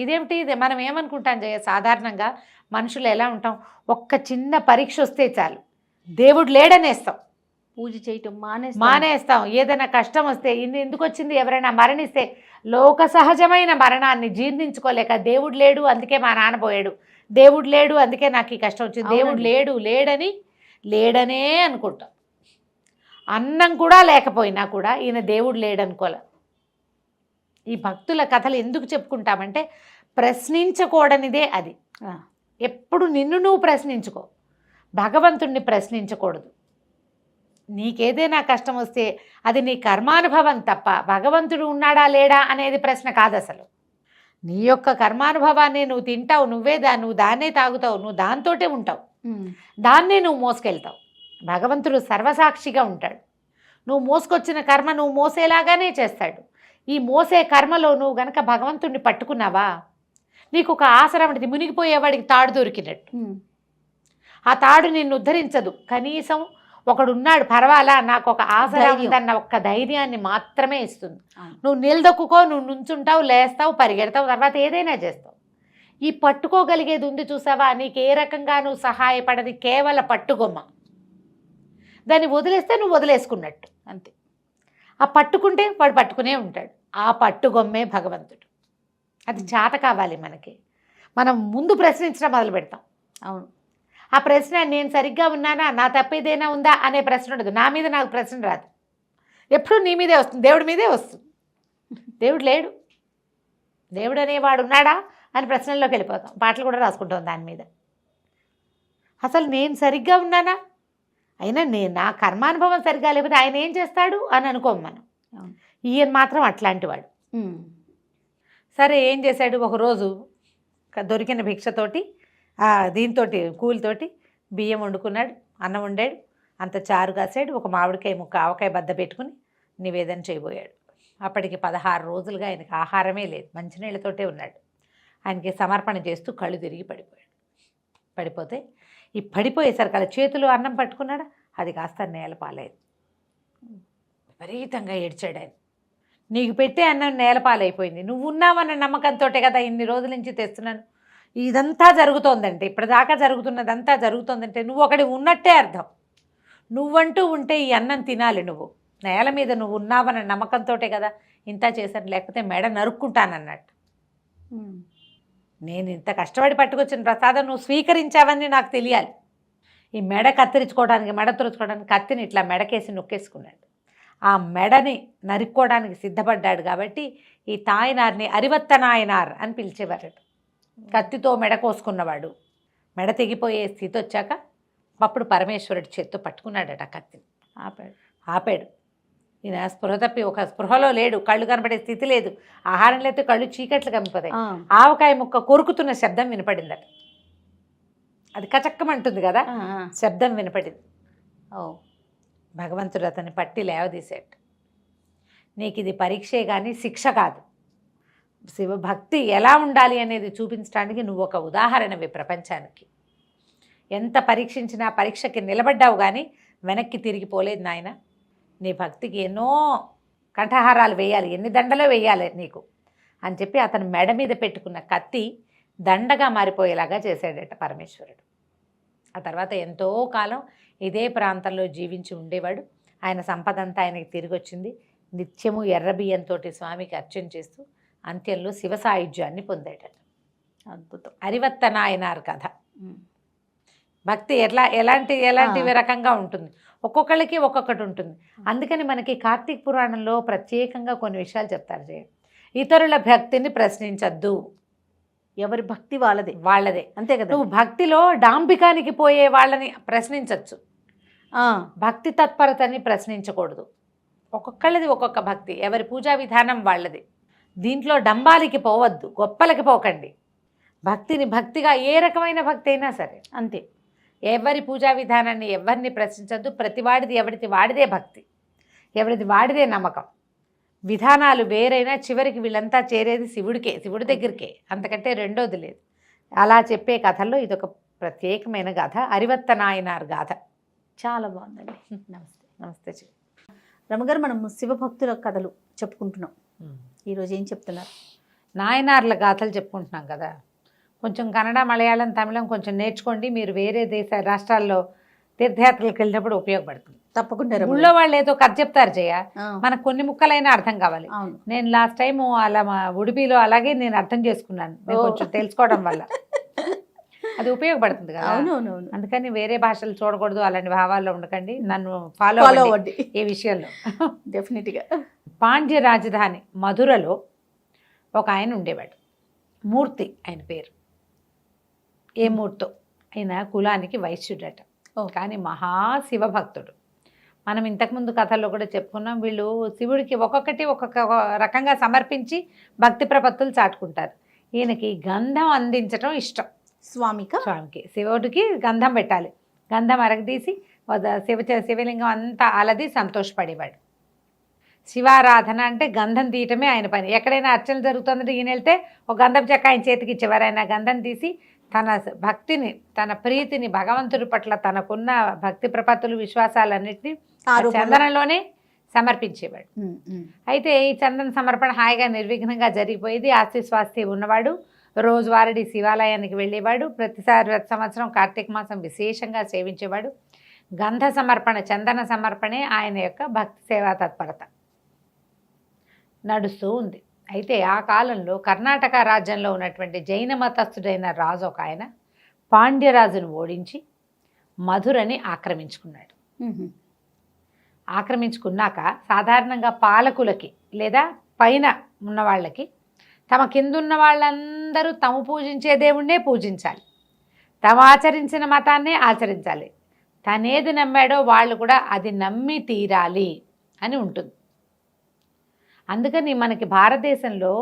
ఇదేమిటి? ఇది మనం ఏమనుకుంటాం జయ, సాధారణంగా మనుషులు ఎలా ఉంటాం, ఒక్క చిన్న పరీక్ష వస్తే చాలు దేవుడు లేడనేస్తాం, పూజ చేయటం మానేస్తాం. ఏదైనా కష్టం వస్తే, ఎందుకు వచ్చింది, ఎవరైనా మరణిస్తే లోక సహజమైన మరణాన్ని జీర్ణించుకోలేక దేవుడు లేడు అందుకే మా నాన్న పోయాడు, దేవుడు లేడు అందుకే నాకు ఈ కష్టం వచ్చింది, దేవుడు లేడు లేడనే అనుకుంటాం. అన్నం కూడా లేకపోయినా కూడా ఈయన దేవుడు లేడనుకోలే. ఈ భక్తుల కథలు ఎందుకు చెప్పుకుంటామంటే ప్రశ్నించకూడనిదే అది. ఎప్పుడు నిన్ను నువ్వు ప్రశ్నించుకో, భగవంతుణ్ణి ప్రశ్నించకూడదు. నీకేదైనా కష్టం వస్తే అది నీ కర్మానుభవం తప్ప భగవంతుడు ఉన్నాడా లేడా అనేది ప్రశ్న కాదు అసలు. నీ యొక్క కర్మానుభవాన్ని నువ్వు తింటావు, నువ్వు దాన్నే తాగుతావు, నువ్వు దాంతోటే ఉంటావు, దాన్నే నువ్వు మోసుకెళ్తావు. భగవంతుడు సర్వసాక్షిగా ఉంటాడు. నువ్వు మోసుకొచ్చిన కర్మ నువ్వు మోసేలాగానే చేస్తాడు. ఈ మోసే కర్మలో నువ్వు గనక భగవంతుడిని పట్టుకున్నావా, నీకు ఒక ఆసరం ఉంటుంది. మునిగిపోయేవాడికి తాడు దొరికినట్టు. ఆ తాడు నిన్ను ఉద్ధరించదు, కనీసం ఒకడున్నాడు పర్వాలా నాకు ఒక ఆసరా ఉందన్న ఒక్క ధైర్యాన్ని మాత్రమే ఇస్తుంది. నువ్వు నిలదొక్కుకో, నువ్వు నుంచుంటావు, లేస్తావు, పరిగెడతావు, తర్వాత ఏదైనా చేస్తావు. ఈ పట్టుకోగలిగేది ఉంది చూసావా, నీకు ఏ రకంగా నువ్వు సహాయపడది కేవల పట్టుగొమ్మ. దాన్ని వదిలేస్తే నువ్వు వదిలేసుకున్నట్టు అంతే. ఆ పట్టుకుంటే వాడు పట్టుకునే ఉంటాడు. ఆ పట్టుగొమ్మే భగవంతుడు. అది చేత కావాలి మనకి. మనం ముందు ప్రశ్నించడం మొదలు పెడతాం. అవును, ఆ ప్రశ్న నేను సరిగ్గా ఉన్నానా, నా తప్పేదైనా ఉందా అనే ప్రశ్న ఉండదు. నా మీద నాకు ప్రశ్న రాదు, ఎప్పుడు నీ మీదే వస్తుంది, దేవుడి మీదే వస్తుంది. దేవుడు లేడు, దేవుడు అనేవాడు ఉన్నాడా అని ప్రశ్నల్లోకి వెళ్ళిపోతాం. పాటలు కూడా రాసుకుంటాం దాని మీద. అసలు నేను సరిగ్గా ఉన్నానా, అయినా నా కర్మానుభవం సరిగ్గా లేకపోతే ఆయన ఏం చేస్తాడు అని అనుకోం మనం. ఈయన మాత్రం అట్లాంటి వాడు. సరే ఏం చేశాడు, ఒకరోజు దొరికిన భిక్షతోటి దీంతో కూలితోటి బియ్యం వండుకున్నాడు, అన్నం వండాడు, అంత చారు కాసాడు, ఒక మామిడికాయ ముక్క ఆవకాయ బద్ద పెట్టుకుని నివేదన చేయబోయాడు. అప్పటికి 16 రోజులుగా ఆయనకి ఆహారమే లేదు, మంచినీళ్ళతోటే ఉన్నాడు. ఆయనకి సమర్పణ చేస్తూ కళ్ళు తిరిగి పడిపోతే ఈ పడిపోయేసరికి అలా చేతులు అన్నం పట్టుకున్నాడా, అది కాస్త నేల పాలైంది. విపరీతంగా ఏడ్చాడు ఆయన. నీకు పెట్టే అన్నం నేల పాలైపోయింది, నువ్వు ఉన్నావన్న నమ్మకంతో కదా ఇన్ని రోజుల నుంచి తెస్తున్నాను. ఇదంతా జరుగుతోందంటే, ఇప్పటిదాకా జరుగుతున్నదంతా జరుగుతోందంటే నువ్వు ఒకటి ఉన్నట్టే అర్థం. నువ్వంటూ ఉంటే ఈ అన్నం తినాలి, నువ్వు నేల మీద నువ్వు ఉన్నావన్న నమ్మకంతో కదా ఇంత చేశాను, లేకపోతే మెడ నరుక్కుంటానన్నట్టు. నేను ఇంత కష్టపడి పట్టుకొచ్చిన ప్రసాదం నువ్వు స్వీకరించావని నాకు తెలియాలి. ఈ మెడ కత్తిరించుకోవడానికి, మెడ తురుచుకోవడానికి కత్తిని ఇట్లా మెడకేసి నొక్కేసుకున్నాడు. ఆ మెడని నరుక్కోవడానికి సిద్ధపడ్డాడు. కాబట్టి ఈ తాయినార్ని అరివత్త నాయనార్ అని పిలిచేవారట. కత్తితో మెడ కోసుకున్నవాడు. మెడ తెగిపోయే స్థితి వచ్చాక అప్పుడు పరమేశ్వరుడి చేత్తో పట్టుకున్నాడట కత్తిని. ఆపాడు. ఈయన స్పృహ తప్పి ఒక స్పృహలో లేడు, కళ్ళు కనపడే స్థితి లేదు, ఆహారం లేకపోతే కళ్ళు చీకట్లు కనిపోతాయి. ఆవకాయ ముక్క కొరుకుతున్న శబ్దం వినపడిందట. అది కచక్కమంటుంది కదా, శబ్దం వినపడింది. భగవంతుడు అతన్ని పట్టి లేవదీశాడు. నీకు ఇది పరీక్షే కానీ శిక్ష కాదు. శివభక్తి ఎలా ఉండాలి అనేది చూపించడానికి నువ్వు ఒక ఉదాహరణవి ప్రపంచానికి. ఎంత పరీక్షించినా పరీక్షకి నిలబడ్డావు కానీ వెనక్కి తిరిగిపోలేదు నాయన. నీ భక్తికి ఎన్నో కంఠహారాలు వేయాలి, ఎన్ని దండలో వేయాలి నీకు అని చెప్పి అతను మెడ మీద పెట్టుకున్న కత్తి దండగా మారిపోయేలాగా చేశాడట పరమేశ్వరుడు. ఆ తర్వాత ఎంతో కాలం ఇదే ప్రాంతంలో జీవించి ఉండేవాడు. ఆయన సంపద అంతా ఆయనకి తిరిగి వచ్చింది. నిత్యము ఎర్ర బియ్యంతో స్వామికి అర్చన చేస్తూ అంత్యంలో శివ సాయుధ్యాన్ని పొందాడట. అద్భుతం. అరివత్త నాయనార్ కథ. భక్తి ఎలాంటి రకంగా ఉంటుంది, ఒక్కొక్కళ్ళకి ఒక్కొక్కటి ఉంటుంది. అందుకని మనకి కార్తీక పురాణంలో ప్రత్యేకంగా కొన్ని విషయాలు చెప్తారు. ఇతరుల భక్తిని ప్రశ్నించద్దు, ఎవరి భక్తి వాళ్ళదే అంతే కదా. నువ్వు భక్తిలో డాంబికానికి పోయే వాళ్ళని ప్రశ్నించవచ్చు, భక్తి తత్పరతని ప్రశ్నించకూడదు. ఒక్కొక్కళ్ళది ఒక్కొక్క భక్తి, ఎవరి పూజా విధానం వాళ్ళది. దీంట్లో డంబాలికి పోవద్దు, గొప్పలకి పోకండి. భక్తిని భక్తిగా, ఏ రకమైన భక్తి అయినా సరే అంతే. ఎవరి పూజా విధానాన్ని ఎవరిని ప్రశ్నించద్దు. ప్రతివాడిది ఎవరిది వాడిదే భక్తి, ఎవరిది వాడిదే నమ్మకం. విధానాలు వేరైనా చివరికి వీళ్ళంతా చేరేది శివుడికే, శివుడి దగ్గరికే, అంతకంటే రెండోది లేదు. అలా చెప్పే కథల్లో ఇదొక ప్రత్యేకమైన గాథ, అరివత్త నాయనార్ గాథ. చాలా బాగుందండి. నమస్తే. నమస్తే. రమగారు, మనం శివభక్తుల కథలు చెప్పుకుంటున్నాం. ఈరోజు ఏం చెప్తున్నారు? నాయనార్ల గాథలు చెప్పుకుంటున్నాం కదా. కొంచెం కన్నడ, మలయాళం, తమిళం కొంచెం నేర్చుకోండి. మీరు వేరే రాష్ట్రాల్లో తీర్థయాత్రలకు వెళ్ళినప్పుడు ఉపయోగపడుతుంది. తప్పకుండా. ఊళ్ళో వాళ్ళు ఏదో కథ చెప్తారు జయ, మనకు కొన్ని ముక్కలైనా అర్థం కావాలి. నేను లాస్ట్ టైం అలా మా ఉడిపిలో అలాగే నేను అర్థం చేసుకున్నాను, కొంచెం తెలుసుకోవడం వల్ల అది ఉపయోగపడుతుంది కదా. అవునవును. అందుకని వేరే భాషలు చూడకూడదు, అలాంటి భావాల్లో ఉండకండి. నన్ను ఫాలో అవ్వండి ఈ విషయంలో. డెఫినెట్గా. పాండ్య రాజధాని మధురలో ఒక ఆయన ఉండేవాడు, మూర్తి ఆయన పేరు. ఏ మూర్తో, ఆయన కులానికి వైశ్యుడట, కానీ మహాశివభక్తుడు. మనం ఇంతకుముందు కథల్లో కూడా చెప్పుకున్నాం, వీళ్ళు శివుడికి ఒక్కొక్కటి ఒక్కొక్క రకంగా సమర్పించి భక్తి ప్రపత్తులు చాటుకుంటారు. ఈయనకి గంధం అందించడం ఇష్టం. స్వామికి శివుడికి గంధం పెట్టాలి. గంధం అరగదీసి శివలింగం అంతా అలది సంతోషపడేవాడు. శివారాధన అంటే గంధం తీయటమే ఆయన పని. ఎక్కడైనా అర్చన జరుగుతుందంటే ఈయన వెళ్తే ఒక గంధం చెక్క ఆయన చేతికి ఇచ్చేవారు. ఆయన గంధం తీసి తన భక్తిని, తన ప్రీతిని, భగవంతుడి పట్ల తనకున్న భక్తి ప్రపత్తులు, విశ్వాసాలన్నింటినీ చందనంలోనే సమర్పించేవాడు. అయితే ఈ చందన సమర్పణ హాయిగా నిర్విఘ్నంగా జరిగిపోయేది. ఆస్తి స్వాస్తి ఉన్నవాడు రోజువారీ శివాలయానికి వెళ్ళేవాడు. ప్రతి సంవత్సరం కార్తీక మాసం విశేషంగా సేవించేవాడు. గంధ సమర్పణ, చందన సమర్పణే ఆయన యొక్క భక్తి సేవా తత్పరత నడుస్తూ ఉంది. అయితే ఆ కాలంలో కర్ణాటక రాజ్యంలో ఉన్నటువంటి జైన మతస్థుడైన రాజు ఒక ఆయన పాండ్యరాజును ఓడించి మధురని ఆక్రమించుకున్నాడు. ఆక్రమించుకున్నాక సాధారణంగా పాలకులకి లేదా పైన ఉన్న వాళ్ళకి తమ కిందున్న వాళ్ళందరూ తాము పూజించే దేవుణ్ణే పూజించాలి, తాము ఆచరించిన మతాన్నే ఆచరించాలి, తనేది నమ్మాడో వాళ్ళు కూడా అది నమ్మి తీరాలి అని ఉంటుంది. అందుకని మనకి భారతదేశంలో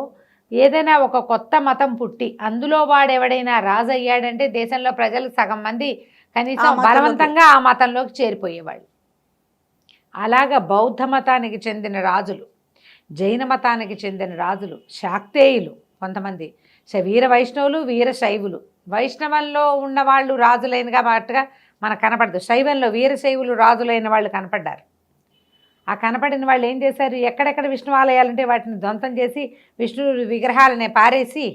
ఏదైనా ఒక కొత్త మతం పుట్టి అందులో వాడెవడైనా రాజు అయ్యాడంటే దేశంలో ప్రజలు సగం మంది కనీసం బలవంతంగా ఆ మతంలోకి చేరిపోయేవాళ్ళు. అలాగా బౌద్ధ మతానికి చెందిన రాజులు, జైన మతానికి చెందిన రాజులు, శాక్తేయులు, కొంతమంది వీర వైష్ణవులు, వీర శైవులు. వైష్ణవంలో ఉన్న వాళ్ళు రాజులైనగా మాటగా మనకు కనపడదు. శైవంలో వీరశైవులు రాజులైన వాళ్ళు కనపడ్డారు. ఆ కనపడిన వాళ్ళు ఏం చేశారు, ఎక్కడెక్కడ విష్ణు ఆలయాలంటే వాటిని ధ్వంసం చేసి విష్ణు విగ్రహాలనే పారేసి,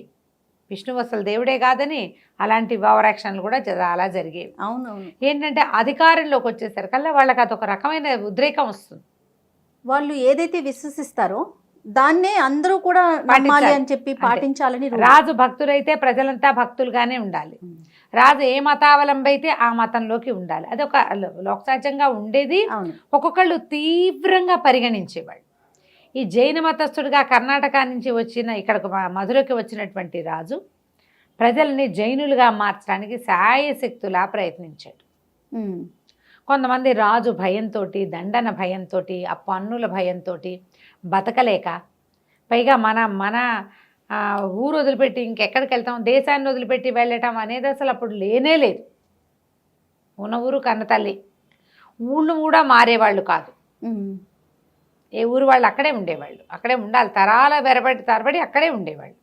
విష్ణువు అసలు దేవుడే కాదని అలాంటి ఓవరాక్షన్లు కూడా అలా జరిగేవి. అవునవును. ఏంటంటే అధికారంలోకి వచ్చేసరికల్లా వాళ్ళకి అదొక రకమైన ఉద్రేకం వస్తుంది. వాళ్ళు ఏదైతే విశ్వసిస్తారో దాన్నే అందరూ కూడా నమ్మాలి అని చెప్పి పాటించాలని. రాజు భక్తులైతే ప్రజలంతా భక్తులుగానే ఉండాలి, రాజు ఏ మతావలంబి అయితే ఆ మతంలోకి ఉండాలి. అదొక లోకసహజంగా ఉండేది. ఒక్కొక్కళ్ళు తీవ్రంగా పరిగణించేవాళ్ళు. ఈ జైన మతస్థుడిగా కర్ణాటక నుంచి వచ్చిన ఇక్కడకు మధురకి వచ్చినటువంటి రాజు ప్రజల్ని జైనులుగా మార్చడానికి శాయశక్తులా ప్రయత్నించాడు. కొంతమంది రాజు భయంతో, దండన భయంతో, ఆ పన్నుల భయంతో బతకలేక, పైగా మన ఊరు వదిలిపెట్టి ఇంకెక్కడికి వెళ్తాం, దేశాన్ని వదిలిపెట్టి వెళ్ళటం అనేది అసలు అప్పుడు లేనే లేదు. ఉన్న ఊరు కన్నతల్లి, ఊళ్ళు కూడా మారేవాళ్ళు కాదు. ఏ ఊరు వాళ్ళు అక్కడే ఉండేవాళ్ళు, అక్కడే ఉండాలి. తరాల తరబడి అక్కడే ఉండేవాళ్ళు.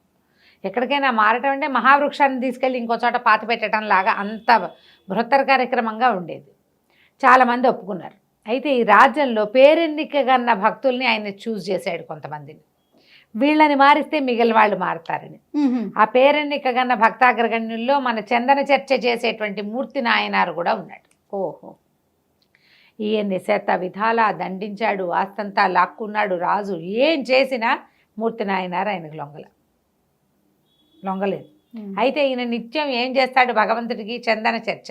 ఎక్కడికైనా మారటం అంటే మహావృక్షాన్ని తీసుకెళ్ళి ఇంకో చోట పాతి పెట్టడం లాగా అంత బృహత్తర కార్యక్రమంగా ఉండేది. చాలామంది ఒప్పుకున్నారు. అయితే ఈ రాజ్యంలో పేరెన్నికగన్న భక్తుల్ని ఆయన చూస్ చేశాడు కొంతమందిని. వీళ్ళని మారిస్తే మిగిలిన వాళ్ళు మారుతారని. ఆ పేరెన్నికగన్న భక్తాగ్రగణ్యుల్లో మన చందన చర్చ చేసేటువంటి మూర్తి నాయనారు కూడా ఉన్నాడు. ఓహో. ఈయన్ని శత విధాలా దండించాడు, ఆస్తంతా లాక్కున్నాడు రాజు. ఏం చేసినా మూర్తి నాయనారు ఆయనకు లొంగలేదు. అయితే ఈయన నిత్యం ఏం చేస్తాడు, భగవంతుడికి చందన చర్చ.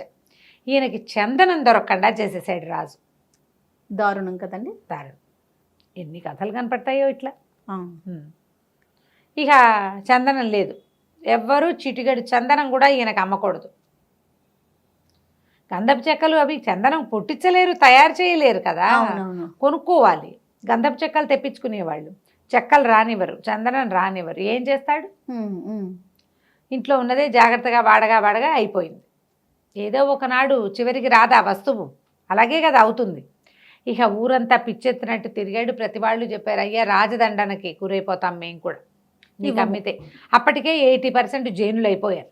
ఈయనకి చందనం దొరకకుండా చేసేసాడు రాజు. దారుణం కదండి, దారుణం. ఎన్ని కథలు కనపడతాయో ఇట్లా. ఇక చందనం లేదు, ఎవ్వరూ చిటిగడి చందనం కూడా ఈయనకు అమ్మకూడదు. గంధపు చెక్కలు అవి చందనం పుట్టించలేరు, తయారు చేయలేరు కదా, కొనుక్కోవాలి. గంధపు చెక్కలు తెప్పించుకునేవాళ్ళు. చెక్కలు రానివ్వరు, చందనం రానివ్వరు. ఏం చేస్తాడు? ఇంట్లో ఉన్నదే జాగ్రత్తగా వాడగా అయిపోయింది. ఏదో ఒకనాడు చివరికి రాదా వస్తువు, అలాగే కదా అవుతుంది. ఇక ఊరంతా పిచ్చెత్తినట్టు తిరిగాడు. ప్రతి వాళ్ళు చెప్పారు, అయ్యా రాజదండనకి గురైపోతాం మేము కూడా నీకు అమ్మితే. అప్పటికే 80% జైనులు అయిపోయారు.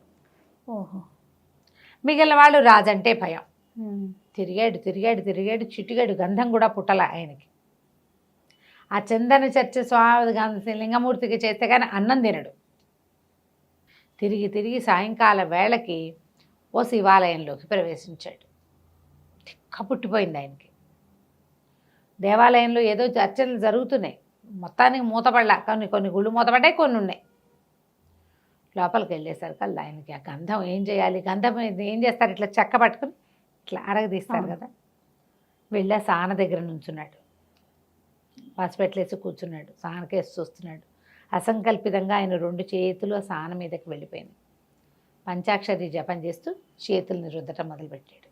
ఓహో. మిగిలిన వాళ్ళు రాజంటే భయం. తిరిగాడు చిటిగాడు గంధం కూడా పుట్టల ఆయనకి. ఆ చందన చర్చ స్వామి లింగమూర్తికి చేస్తే కానీ అన్నం తినడు. తిరిగి సాయంకాల వేళకి ఓ శివాలయంలోకి ప్రవేశించాడు. తిక్క పుట్టిపోయింది ఆయనకి. దేవాలయంలో ఏదో చర్చలు జరుగుతున్నాయి, మొత్తానికి మూతపడలా. కొన్ని గుళ్ళు మూతపడ్డాయి, కొన్ని ఉన్నాయి. లోపలికి వెళ్ళేసరికి ఆయనకి ఆ గంధం ఏం చేయాలి, గంధం ఏం చేస్తారు, ఇట్లా చెక్క పట్టుకుని ఇట్లా అరగదీస్తారు కదా. వెళ్ళి ఆ సాన దగ్గర నుంచున్నాడు, పసుపెట్లేసి కూర్చున్నాడు, సానకేసి చూస్తున్నాడు. అసంకల్పితంగా ఆయన 2 చేతులు ఆ సాన మీదకి వెళ్ళిపోయింది. పంచాక్షరి జపం చేస్తూ చేతుల్ని రుద్దటం మొదలుపెట్టాడు.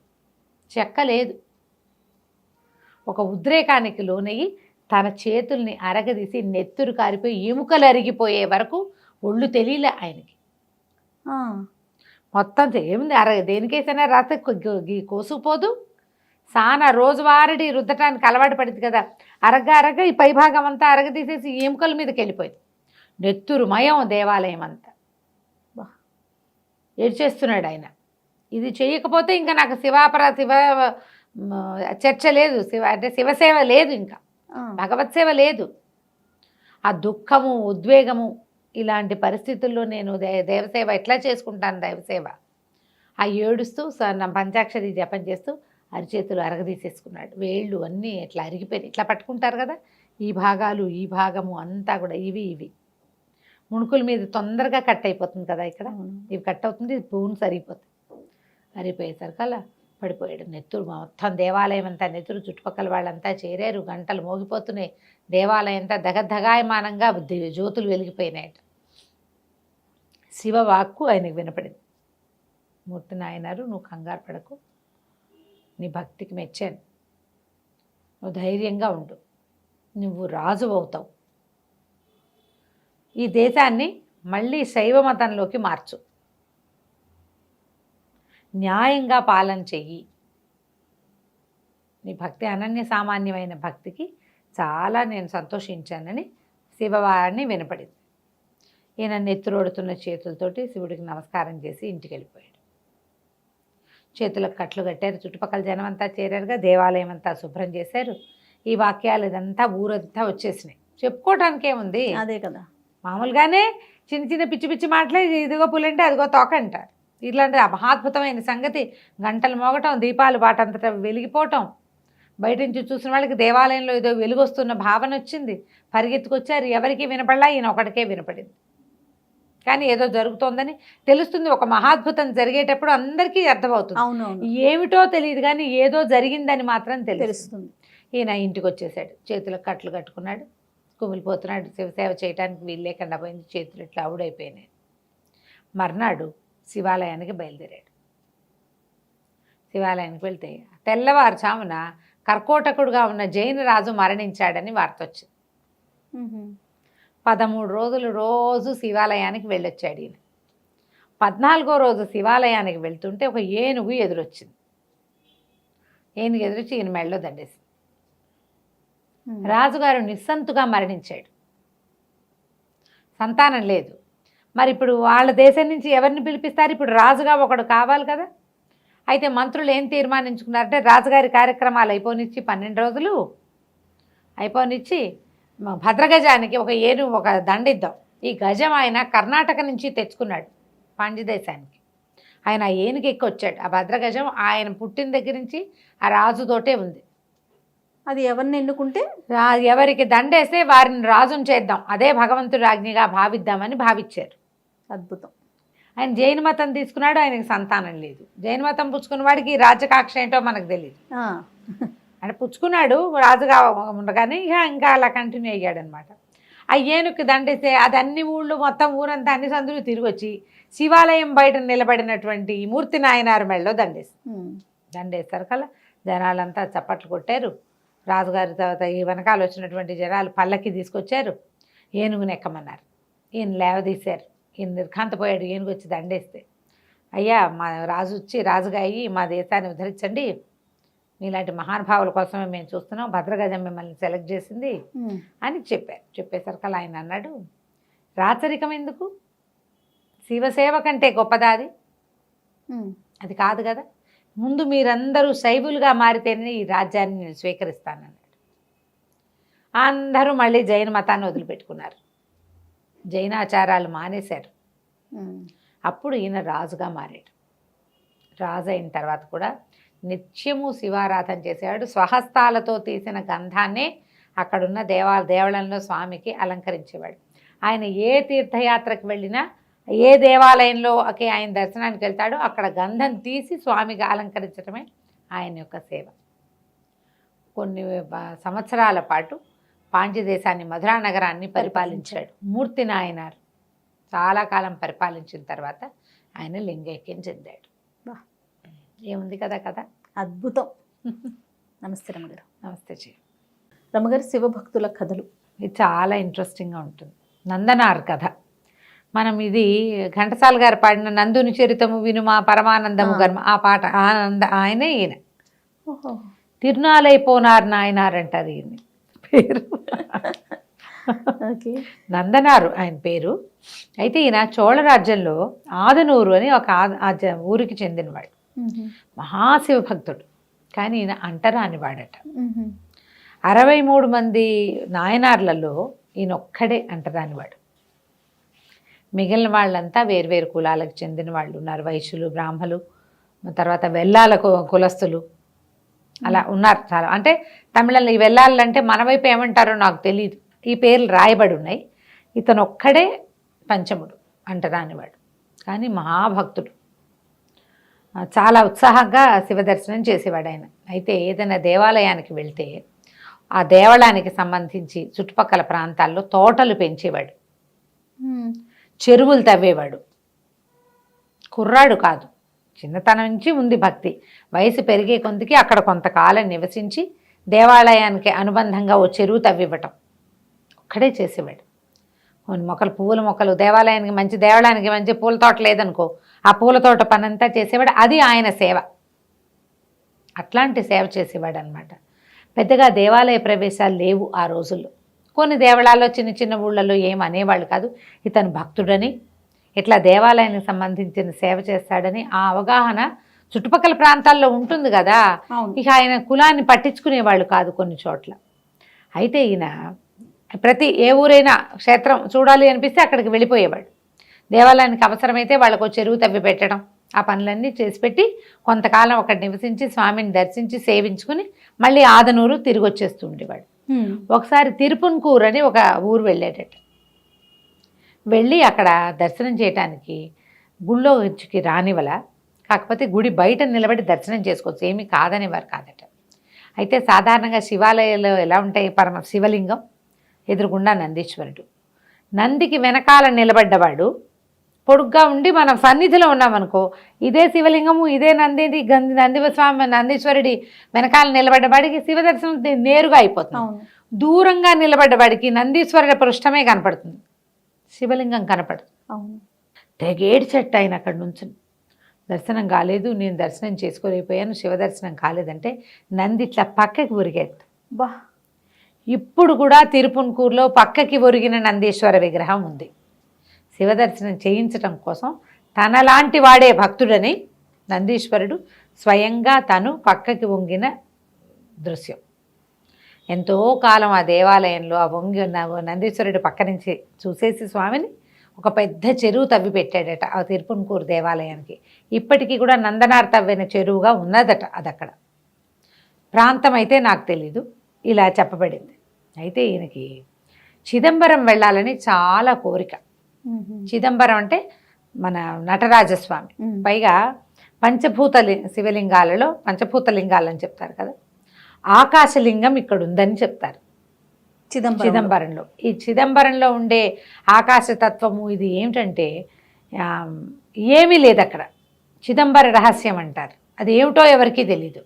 చెక్క లేదు. ఒక ఉద్రేకానికి లోనయ్యి తన చేతుల్ని అరగదీసి నెత్తురు కారిపోయి ఎముకలు అరిగిపోయే వరకు ఒళ్ళు తెలియలే ఆయనకి. మొత్తం ఏముంది, దేనికేసైనా రాస్తే కోసుకుపోదు. సాన రోజువారీ రుద్దటానికి అలవాటు పడింది కదా. అరగ ఈ పైభాగం అంతా అరగదీసేసి ఎముకల మీదకి వెళ్ళిపోయింది. నెత్తురు మయం దేవాలయం అంతా. ఏడ్చేస్తున్నాడు ఆయన. ఇది చేయకపోతే ఇంకా నాకు శివ చర్చ లేదు, శివసేవ లేదు, ఇంకా భగవత్ సేవ లేదు. ఆ దుఃఖము, ఉద్వేగము, ఇలాంటి పరిస్థితుల్లో నేను దేవసేవ ఎట్లా చేసుకుంటాను, దైవసేవ. ఆ ఏడుస్తూ పంచాక్షరి జపం చేస్తూ అరిచేతులు అరగదీసేసుకున్నాడు. వేళ్ళు అన్నీ ఇట్లా అరిగిపోయి ఇట్లా పట్టుకుంటారు కదా, ఈ భాగాలు ఈ భాగము అంతా కూడా ఇవి ముణుకుల మీద తొందరగా కట్ అయిపోతుంది కదా, ఇక్కడ ఇవి కట్ అవుతుంది, పూను సరిగిపోతుంది. అరిపోయేసరికి అలా పడిపోయాడు. నెత్తురు మొత్తం దేవాలయం అంతా నెత్తురు, చుట్టుపక్కల వాళ్ళంతా చేరారు, గంటలు మోగిపోతున్నాయి. దేవాలయం అంతా దగదగాయమానంగా జ్యోతులు వెలిగిపోయినాయట. శివవాక్కు ఆయనకు వినపడింది. మూర్తి నాయనారు, నువ్వు కంగారు పడకు, నీ భక్తికి మెచ్చాను, నువ్వు ధైర్యంగా ఉండు, నువ్వు రాజు అవుతావు, ఈ దేశాన్ని మళ్ళీ శైవ మతంలోకి మార్చు, న్యాయంగా పాలన చెయ్యి. నీ భక్తి అనన్య సామాన్యమైన భక్తికి చాలా నేను సంతోషించానని శివవారిని వినపడింది. ఈయన నెత్తురోడుతున్న చేతులతోటి శివుడికి నమస్కారం చేసి ఇంటికి వెళ్ళిపోయాడు. చేతులకు కట్లు కట్టారు. చుట్టుపక్కల జనం అంతా చేరారుగా, దేవాలయం అంతా శుభ్రం చేశారు. ఈ వాక్యాలు ఇదంతా ఊరంతా వచ్చేసినాయి. చెప్పుకోవడానికి ఏముంది, అదే కదా. మామూలుగానే చిన్న పిచ్చి మాటలే, ఇదిగో పులంటే అదిగో తోక అంటారు. ఇట్లాంటి మహాద్భుతమైన సంగతి గంటలు మోగటం, దీపాలు వాటంతటా వెలిగిపోవటం, బయట నుంచి చూసిన వాళ్ళకి దేవాలయంలో ఏదో వెలుగొస్తున్న భావన వచ్చింది. పరిగెత్తుకొచ్చారు, ఎవరికి వినపడలా, ఈయన ఒకటికే వినపడింది. కానీ ఏదో జరుగుతోందని తెలుస్తుంది. ఒక మహాద్భుతం జరిగేటప్పుడు అందరికీ అర్థమవుతుంది. అవునవును, ఏమిటో తెలియదు కానీ ఏదో జరిగిందని మాత్రం తెలుస్తుంది. ఈయన ఇంటికి వచ్చేసాడు, చేతులకు కట్లు కట్టుకున్నాడు, కుమిలిపోతున్నాడు. శివసేవ చేయడానికి వీలు లేకుండా పోయింది, చేతులు ఇట్లా అవుడైపోయినాయి. మర్నాడు శివాలయానికి బయలుదేరాడు. శివాలయానికి వెళ్తే తెల్లవారుజామున కర్కోటకుడుగా ఉన్న జైన రాజు మరణించాడని వార్త వచ్చింది. 13 రోజులు రోజు శివాలయానికి వెళ్ళొచ్చాడు ఈయన. 14వ రోజు శివాలయానికి వెళ్తుంటే ఒక ఏనుగు ఎదురొచ్చింది. ఏనుగు ఎదురొచ్చి ఈయన మెడలో దండేసింది. రాజుగారు నిస్సంతుగా మరణించాడు, సంతానం లేదు. మరి ఇప్పుడు వాళ్ళ దేశం నుంచి ఎవరిని పిలిపిస్తారు? ఇప్పుడు రాజుగా ఒకడు కావాలి కదా. అయితే మంత్రులు ఏం తీర్మానించుకున్నారంటే, రాజుగారి కార్యక్రమాలు అయిపోనిచ్చి 12 రోజులు అయిపోనిచ్చి భద్రగజానికి ఒక దండిద్దాం. ఈ గజం ఆయన కర్ణాటక నుంచి తెచ్చుకున్నాడు పాండ్యదేశానికి. ఆయన ఆ ఏనుగు ఎక్కి వచ్చాడు. ఆ భద్రగజం ఆయన పుట్టిన దగ్గర నుంచి ఆ రాజుతోటే ఉంది. అది ఎవరిని ఎన్నుకుంటే ఎవరికి దండేస్తే వారిని రాజును చేద్దాం, అదే భగవంతుడి ఆజ్ఞగా భావిద్దామని భావించారు. అద్భుతం. ఆయన జైన మతం తీసుకున్నాడు, ఆయనకి సంతానం లేదు. జైన మతం పుచ్చుకున్న వాడికి రాజకాక్ష ఏంటో మనకు తెలియదు. అంటే పుచ్చుకున్నాడు రాజుగా ఉండగానే, ఇంకా అలా కంటిన్యూ అయ్యాడనమాట. ఆ ఏనుగుకి దండేస్తే అది అన్ని ఊళ్ళు మొత్తం ఊరంతా అన్ని సందులు తిరిగి వచ్చి శివాలయం బయట నిలబడినటువంటి మూర్తి నాయనారు మెడలో దండేస్తారు కల్లా జనాలంతా చప్పట్లు కొట్టారు. రాజుగారి తర్వాత ఈ వెనకాల వచ్చినటువంటి జనాలు పల్లకి తీసుకొచ్చారు. ఏనుగుని ఎక్కమన్నారు. ఈయన లేవదీశారు. ఈయన నిర్ఘాంతపోయాడు. ఏనుగు వచ్చి దండేస్తే, అయ్యా మా రాజు వచ్చి రాజుగా అయ్యి మా దేశాన్ని ఉద్ధరించండి, మీలాంటి మహానుభావుల కోసమే మేము చూస్తున్నాం, భద్రగజం మిమ్మల్ని సెలెక్ట్ చేసింది అని చెప్పారు. చెప్పేసరికి ఆయన అన్నాడు, రాచరికం ఎందుకు, శివసేవ కంటే గొప్పదా అది? అది కాదు కదా, ముందు మీరందరూ శైవులుగా మారితేనే ఈ రాజ్యాన్ని నేను స్వీకరిస్తానన్నాడు. అందరూ మళ్ళీ జైన మతాన్ని వదిలిపెట్టుకున్నారు, జైనాచారాలు మానేశారు. అప్పుడు ఈయన రాజుగా మారాడు. రాజు అయిన తర్వాత కూడా నిత్యము శివారాధన చేసేవాడు. స్వహస్తాలతో తీసిన గంధాన్నే అక్కడున్న దేవాలయంలో స్వామికి అలంకరించేవాడు. ఆయన ఏ తీర్థయాత్రకు వెళ్ళినా, ఏ దేవాలయంలోకి ఆయన దర్శనానికి వెళ్తాడో అక్కడ గంధం తీసి స్వామిగా అలంకరించడమే ఆయన యొక్క సేవ. కొన్ని సంవత్సరాల పాటు పాండ్య దేశాన్ని, మధురా నగరాన్ని పరిపాలించాడు మూర్తి నాయనారు. చాలా కాలం పరిపాలించిన తర్వాత ఆయన లింగైక్యం చెందాడు. ఏముంది కదా కదా, అద్భుతం. నమస్తే రమగారు. నమస్తే జీ. రమగారు, శివభక్తుల కథలు ఇది చాలా ఇంట్రెస్టింగ్గా ఉంటుంది. నందనార్ కథ మనం ఇది ఘంటసాల గారు పాడిన నందుని చరితము వినుమా పరమానందము గర్మ ఆ పాట ఆయనే ఈయన. తిరునాలైపోనారు నాయనారు అంటారు ఈయన పేరు. నందనారు ఆయన పేరు. అయితే ఈయన చోళరాజ్యంలో ఆదనూరు అని ఒక ఊరికి చెందినవాడు. మహాశివ భక్తుడు. కానీ ఈయన అంటరాని వాడట. 63 మంది నాయనార్లలో ఈయన ఒక్కడే అంటరానివాడు. మిగిలిన వాళ్ళంతా వేర్వేరు కులాలకు చెందిన వాళ్ళు ఉన్నారు. వైశ్యులు, బ్రాహ్మలు, తర్వాత వెల్లాల కులస్తులు అలా ఉన్నారు చాలా. అంటే తమిళంలో ఈ వెల్లాలు అంటే మన వైపు ఏమంటారో నాకు తెలియదు, ఈ పేర్లు రాయబడి ఉన్నాయి. ఇతను ఒక్కడే పంచముడు, అంటరానివాడు. కానీ మహాభక్తుడు. చాలా ఉత్సాహంగా శివదర్శనం చేసేవాడు ఆయన. అయితే ఏదైనా దేవాలయానికి వెళ్తే ఆ దేవాలయానికి సంబంధించి చుట్టుపక్కల ప్రాంతాల్లో తోటలు పెంచేవాడు, చెరువులు తవ్వేవాడు. కుర్రాడు కాదు, చిన్నతనం నుంచి ఉంది భక్తి. వయసు పెరిగే కొందికి అక్కడ కొంతకాలం నివసించి దేవాలయానికి అనుబంధంగా ఓ చెరువు తవ్వివ్వటం ఒక్కడే చేసేవాడు. కొన్ని మొక్కలు, పువ్వుల మొక్కలు, దేవాలయానికి మంచి పూల తోట లేదనుకో, ఆ పూల తోట పనంతా చేసేవాడు. అది ఆయన సేవ. అట్లాంటి సేవ చేసేవాడు అనమాట. పెద్దగా దేవాలయ ప్రవేశాలు లేవు ఆ రోజుల్లో. కొన్ని దేవాలయాల్లో చిన్న చిన్న ఊళ్ళలో ఏం అనేవాళ్ళు కాదు. ఇతను భక్తుడని, ఇట్లా దేవాలయానికి సంబంధించిన సేవ చేస్తాడని ఆ అవగాహన చుట్టుపక్కల ప్రాంతాల్లో ఉంటుంది కదా. ఇక ఆయన కులాన్ని పట్టించుకునేవాళ్ళు కాదు కొన్ని చోట్ల. అయితే ఈయన ప్రతి ఏ ఊరైనా క్షేత్రం చూడాలి అనిపిస్తే అక్కడికి వెళ్ళిపోయేవాడు. దేవాలయానికి అవసరమైతే వాళ్ళకు చెరువు తవ్వి పెట్టడం, ఆ పనులన్నీ చేసి పెట్టి కొంతకాలం అక్కడ నివసించి స్వామిని దర్శించి సేవించుకుని మళ్ళీ ఆదనూరు తిరిగి వచ్చేస్తూ ఉండేవాడు. ఒకసారి తిరుపున్కూర్ అని ఒక ఊరు వెళ్ళేటట్టు. వెళ్ళి అక్కడ దర్శనం చేయటానికి గుళ్ళోకి రానివల, కాకపోతే గుడి బయట నిలబడి దర్శనం చేసుకోవచ్చు, ఏమీ కాదనేవారు కాదట. అయితే సాధారణంగా శివాలయాల్లో ఎలా ఉంటాయి, శివలింగం ఎదురుగుండా నందీశ్వరుడు, నందికి వెనకాల నిలబడ్డవాడు పొడుగ్గా ఉండి మనం సన్నిధిలో ఉన్నామనుకో, ఇదే శివలింగము, ఇదే నందీశ్వరుడి వెనకాల నిలబడ్డవాడికి శివదర్శనం నేరుగా అయిపోతుంది. దూరంగా నిలబడ్డవాడికి నందీశ్వరుడి పృష్ఠమే కనపడుతుంది, శివలింగం కనపడదు. తెగేడి చెట్టు ఆయన అక్కడ నుంచి దర్శనం కాలేదు, నేను దర్శనం చేసుకోలేకపోయాను, శివదర్శనం కాలేదంటే నంది ఇట్లా పక్కకి ఒరిగేది. బా, ఇప్పుడు కూడా తిరుపున్కూరులో పక్కకి ఒరిగిన నందీశ్వర విగ్రహం ఉంది. శివదర్శనం చేయించడం కోసం తనలాంటి వాడే భక్తుడని నందీశ్వరుడు స్వయంగా తను పక్కకి వంగిన దృశ్యం. ఎంతో కాలం ఆ దేవాలయంలో ఆ వంగి నందీశ్వరుడు పక్క నుంచి చూసేసి స్వామిని ఒక పెద్ద చెరువు తవ్వి పెట్టాడట ఆ తిరుపున్కూరు దేవాలయానికి. ఇప్పటికీ కూడా నందనార్ తవ్విన చెరువుగా ఉన్నదట అదక్కడ. ప్రాంతం అయితే నాకు తెలీదు, ఇలా చెప్పబడింది. అయితే ఈయనకి చిదంబరం వెళ్ళాలని చాలా కోరిక. చిదంబరం అంటే మన నటరాజస్వామి. పైగా పంచభూత శివలింగాలలో పంచభూత లింగాలని చెప్తారు కదా, ఆకాశలింగం ఇక్కడ ఉందని చెప్తారు చిదంబరంలో. ఈ చిదంబరంలో ఉండే ఆకాశతత్వము ఇది ఏమిటంటే ఏమీ లేదు అక్కడ, చిదంబర రహస్యం అంటారు. అది ఏమిటో ఎవరికీ తెలీదు.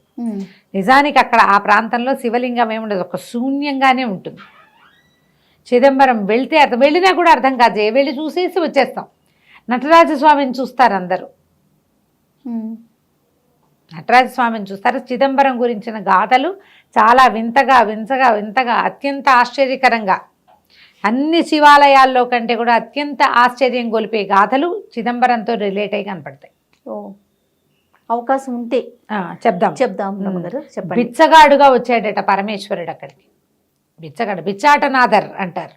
నిజానికి అక్కడ ఆ ప్రాంతంలో శివలింగం ఏముండదు, ఒక శూన్యంగానే ఉంటుంది. చిదంబరం వెళ్తే అర్థం, వెళ్ళినా కూడా అర్థం కాదు, వెళ్ళి చూసేసి వచ్చేస్తాం. నటరాజస్వామిని చూస్తారు అందరూ, నటరాజస్వామిని చూస్తారు. చిదంబరం గురించిన గాథలు చాలా వింతగా వింతగా వింతగా అత్యంత ఆశ్చర్యకరంగా, అన్ని శివాలయాల్లో కంటే కూడా అత్యంత ఆశ్చర్యం గొలిపే గాథలు చిదంబరంతో రిలేట్ అయ్యి కనపడతాయి. అవకాశం ఉంటే చెప్దాం బ్రహ్మగారు, చెప్పండి. బిచ్చగాడుగా వచ్చాడట పరమేశ్వరుడు అక్కడికి. బిచ్చగాడు, బిచ్చాటనాథర్ అంటారు.